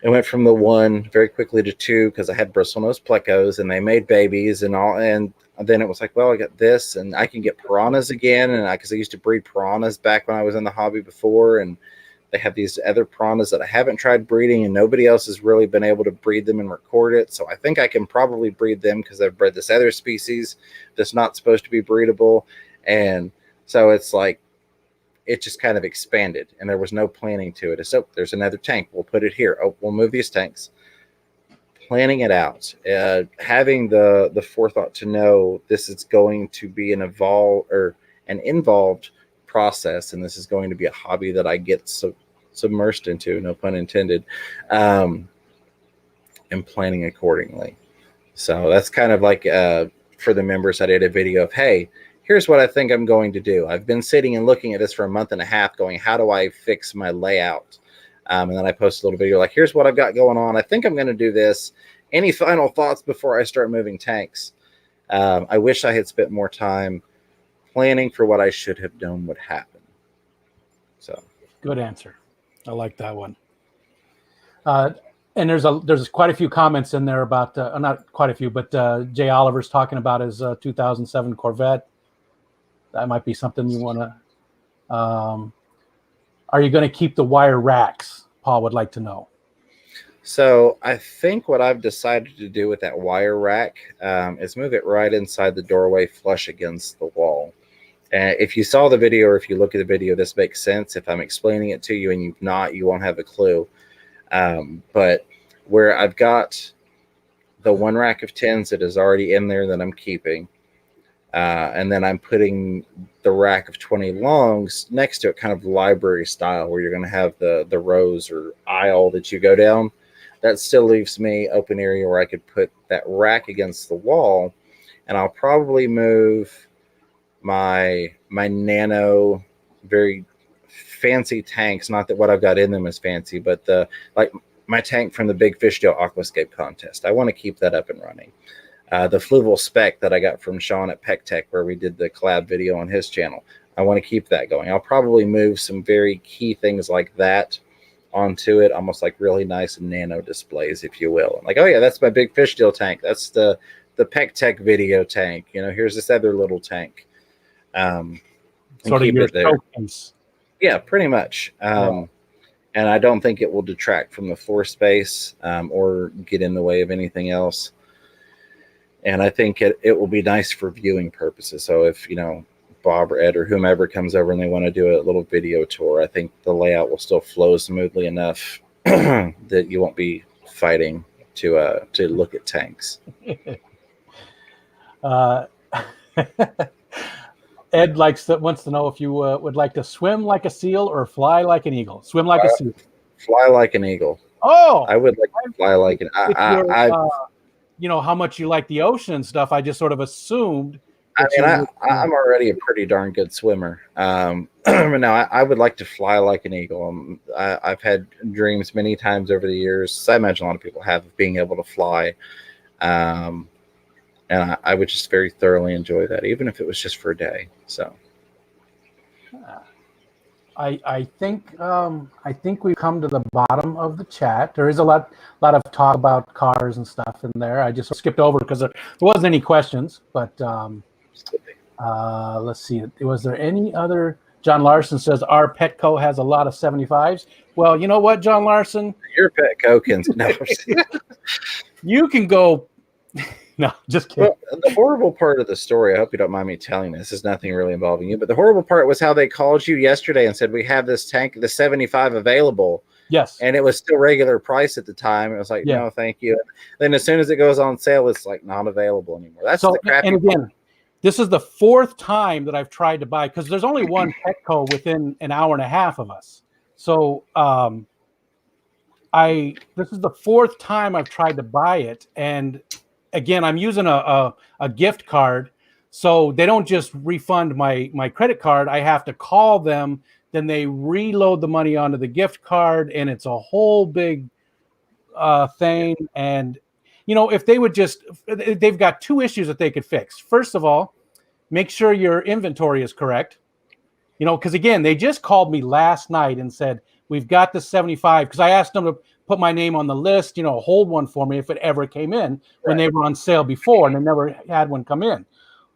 It went from the one very quickly to two because I had bristlenose plecos and they made babies and all. And then it was like, well, I got this and I can get piranhas again. And because I used to breed piranhas back when I was in the hobby before. And they have these other piranhas that I haven't tried breeding and nobody else has really been able to breed them and record it. So I think I can probably breed them because I've bred this other species that's not supposed to be breedable. And so it's like, it just kind of expanded and there was no planning to it. So there's another tank. We'll put it here. Oh, we'll move these tanks. Planning it out, having the forethought to know this is going to be an involved process, and this is going to be a hobby that I get submersed into, no pun intended, and planning accordingly. So that's kind of like for the members, I did a video of, hey, here's what I think I'm going to do. I've been sitting and looking at this for a month and a half going, how do I fix my layout? And then I posted a little video like, here's what I've got going on. I think I'm going to do this. Any final thoughts before I start moving tanks? I wish I had spent more time planning for what I should have known would happen. So good answer. I like that one. And there's quite a few comments in there about not quite a few, but Jay Oliver's talking about his 2007 Corvette. That might be something you want to. Are you going to keep the wire racks? Paul would like to know. So I think what I've decided to do with that wire rack is move it right inside the doorway, flush against the wall. If you saw the video, or if you look at the video, this makes sense. If I'm explaining it to you and you've not, you won't have a clue. But where I've got the one rack of tins that is already in there that I'm keeping, and then I'm putting the rack of 20 longs next to it, kind of library style, where you're going to have the rows or aisle that you go down. That still leaves me open area where I could put that rack against the wall, and I'll probably move my nano, very fancy tanks. Not that what I've got in them is fancy, but my tank from the Big Fish Deal Aquascape contest. I want to keep that up and running. The Fluval Spec that I got from Sean at Peck Tech, where we did the collab video on his channel. I want to keep that going. I'll probably move some very key things like that onto it, almost like really nice nano displays, if you will. Like, oh yeah, that's my Big Fish Deal tank. That's the Peck Tech video tank. Here's this other little tank. Sort of your showcase. Yeah, pretty much. And I don't think it will detract from the floor space or get in the way of anything else. And I think it will be nice for viewing purposes. So if, Bob or Ed or whomever comes over and they want to do a little video tour, I think the layout will still flow smoothly enough that you won't be fighting to look at tanks. Ed wants to know if you would like to swim like a seal or fly like an eagle. Swim like a seal. Fly like an eagle. Oh, I would like to fly like an. How much you like the ocean and stuff. I just sort of assumed. I'm already a pretty darn good swimmer. Now I would like to fly like an eagle. I've had dreams many times over the years. I imagine a lot of people have, of being able to fly. And I would just very thoroughly enjoy that, even if it was just for a day. So, I think we've come to the bottom of the chat. There is a lot of talk about cars and stuff in there. I just skipped over because there wasn't any questions. But let's see. Was there any other? John Larson says our Petco has a lot of 75s. Well, you know what, John Larson? Your Petco can. No. You can go. No, just kidding. Well, the horrible part of the story, I hope you don't mind me telling this, is nothing really involving you, but the horrible part was how they called you yesterday and said, we have this tank, the 75 available. Yes. And it was still regular price at the time. It was like, no, thank you. Then as soon as it goes on sale, it's like not available anymore. That's the crappy And again, this is the fourth time that I've tried to buy, because there's only one Petco within an hour and a half of us. So this is the fourth time I've tried to buy it, and again, I'm using a gift card, so they don't just refund my credit card. I have to call them, then they reload the money onto the gift card, and it's a whole big thing. And if they would they've got two issues that they could fix. First of all, make sure your inventory is correct. Because again, they just called me last night and said, we've got the 75, because I asked them to put my name on the list, hold one for me if it ever came in when they were on sale before, and they never had one come in.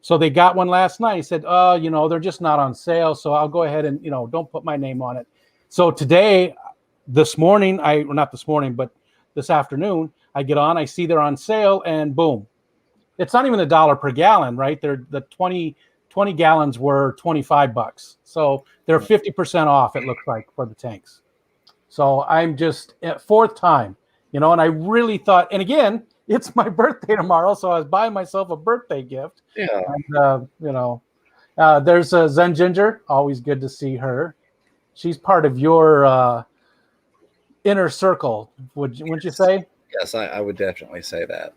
So they got one last night. He said, they're just not on sale. So I'll go ahead and, don't put my name on it. So this afternoon, I get on, I see they're on sale, and boom. It's not even $1 per gallon, right? They're the 20 gallons were $25. So they're 50% off, it looks like, for the tanks. So I'm just at fourth time, and I really thought, and again, it's my birthday tomorrow, so I was buying myself a birthday gift. Yeah. And, there's Zen Ginger. Always good to see her. She's part of your inner circle, wouldn't you say? Yes, I would definitely say that.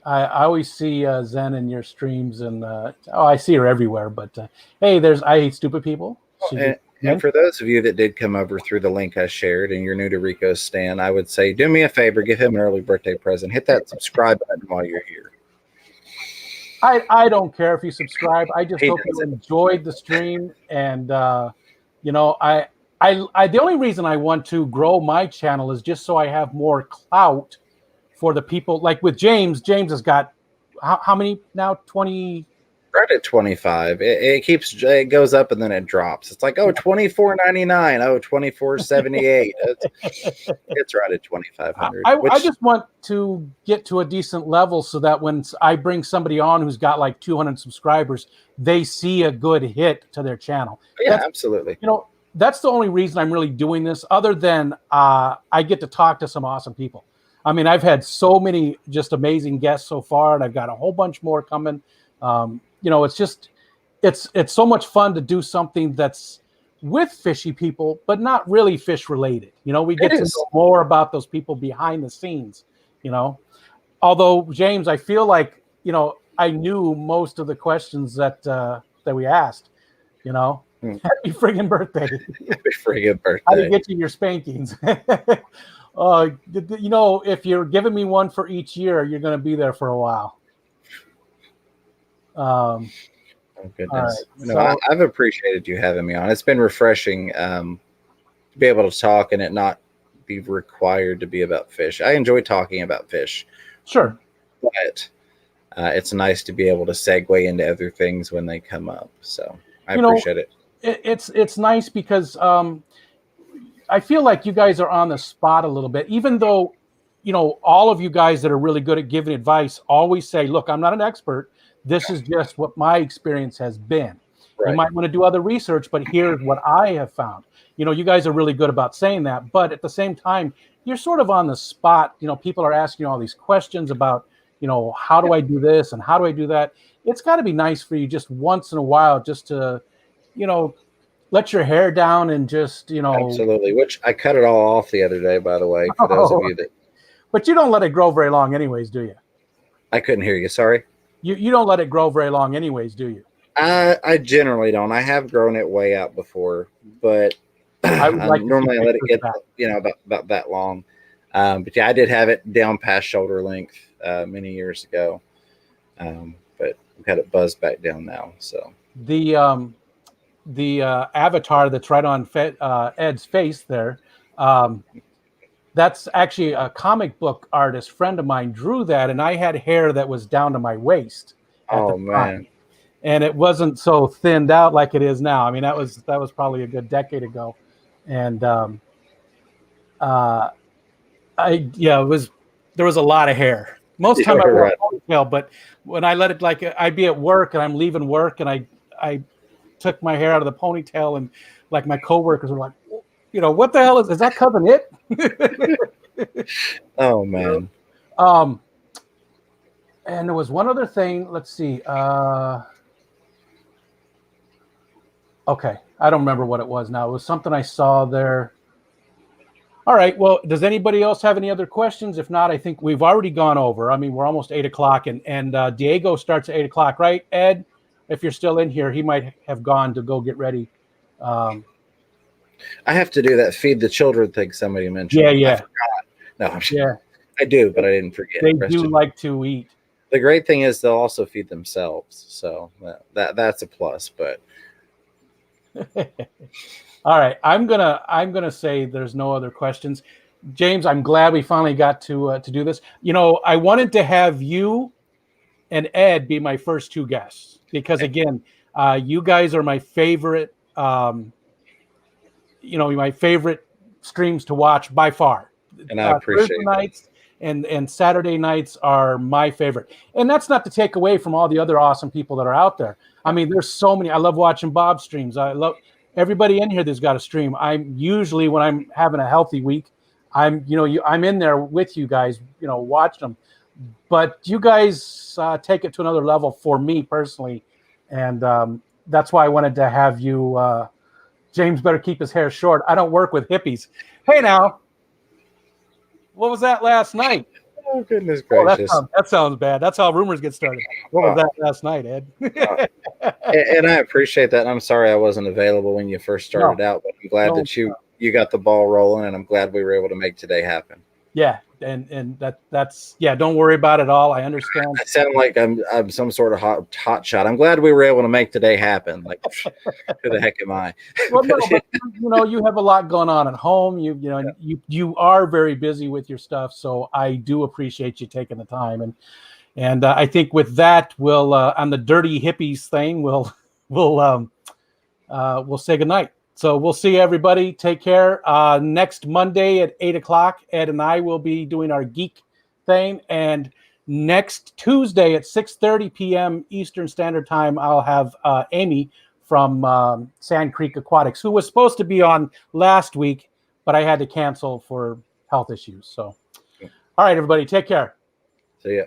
I always see Zen in your streams, and I see her everywhere. But hey, I Hate Stupid People. And for those of you that did come over through the link I shared and you're new to Rico's stand, I would say do me a favor, give him an early birthday present. Hit that subscribe button while you're here. I don't care if you subscribe. I just He hope you doesn't. enjoyed the stream. And you know, the only reason I want to grow my channel is just so I have more clout for the people. Like with James, James has got how many now? 20. Right at 25. It goes up and then it drops. It's like, oh, 24.99. Oh, 24.78. It's right at 2,500, I which just want to get to a decent level so that when I bring somebody on who's got like 200 subscribers, they see a good hit to their channel. yeah, absolutely. You know, that's the only reason I'm really doing this, other than I get to talk to some awesome people. I mean, I've had so many just amazing guests so far, and I've got a whole bunch more coming. You know, it's just it's so much fun to do something that's with fishy people, but not really fish related. You know, we get to know more about those people behind the scenes. You know, although James, I feel like I knew most of the questions that we asked. You know, happy friggin' birthday! Happy friggin' birthday! How to get you your spankings? You know, if you're giving me one for each year, you're going to be there for a while. Oh goodness! Right, no, I've appreciated you having me on. It's been refreshing to be able to talk and it not be required to be about fish. I enjoy talking about fish. Sure, but it's nice to be able to segue into other things when they come up. So I appreciate it. It's nice because I feel like you guys are on the spot a little bit, even though all of you guys that are really good at giving advice always say, "Look, I'm not an expert. This is just what my experience has been. Right. You might want to do other research, but here's what I have found." You guys are really good about saying that, but at the same time, you're sort of on the spot. People are asking all these questions about, how do I do this and how do I do that? It's got to be nice for you just once in a while just to, let your hair down and just, Absolutely. Which I cut it all off the other day, by the way, for those of you that. But you don't let it grow very long anyways, do you? I couldn't hear you. Sorry. You don't let it grow very long anyways, do you? I generally don't. I have grown it way out before, but I normally let it get about that long. But yeah, I did have it down past shoulder length many years ago, but I've got it buzzed back down now. So the avatar that's right on Ed's face there, that's actually a comic book artist friend of mine drew that, and I had hair that was down to my waist. Oh man. And it wasn't so thinned out like it is now. I mean, that was probably a good decade ago. And it was, there was a lot of hair. Most of the time I wore a ponytail, but when I let it, like, I'd be at work and I'm leaving work and I took my hair out of the ponytail, and like my coworkers were like, what the hell is that cousin it? Oh man. And there was one other thing. Let's see. Okay, I don't remember what it was now. It was something I saw there. All right. Well, does anybody else have any other questions? If not, I think we've already gone over. I mean, we're almost 8 o'clock, and Diego starts at 8 o'clock, right? Ed, if you're still in here, he might have gone to go get ready. I have to do that feed the children thing somebody mentioned. Yeah. I forgot. No, I do, but I didn't forget. They do like to eat. The great thing is they'll also feed themselves, so that's a plus. But all right, I'm gonna say there's no other questions. James, I'm glad we finally got to do this. I wanted to have you and Ed be my first two guests because, again, you guys are my favorite. My favorite streams to watch by far. And I appreciate Thursday nights and Saturday nights are my favorite. And that's not to take away from all the other awesome people that are out there. I mean, there's so many. I love watching Bob's streams. I love everybody in here that's got a stream. I'm usually, when I'm having a healthy week, I'm in there with you guys, watching them. But you guys take it to another level for me personally. And that's why I wanted to have you. James better keep his hair short. I don't work with hippies. Hey, now, what was that last night? Oh, goodness gracious. That sounds bad. That's how rumors get started. What was that last night, Ed? And I appreciate that. I'm sorry I wasn't available when you first started out, but I'm glad that you got the ball rolling, and I'm glad we were able to make today happen. Yeah, and that's yeah. Don't worry about it all. I understand. I sound like I'm some sort of hot shot. I'm glad we were able to make today happen. Like, who the heck am I? Well, no, but you have a lot going on at home. You are very busy with your stuff, so I do appreciate you taking the time. And I think with that, we'll on the dirty hippies thing, we'll say goodnight. So we'll see everybody. Take care. Next Monday at 8:00, Ed and I will be doing our geek thing, and next Tuesday at 6:30 p.m. Eastern Standard Time, I'll have Amy from Sand Creek Aquatics, who was supposed to be on last week, but I had to cancel for health issues. So, all right, everybody, take care. See ya.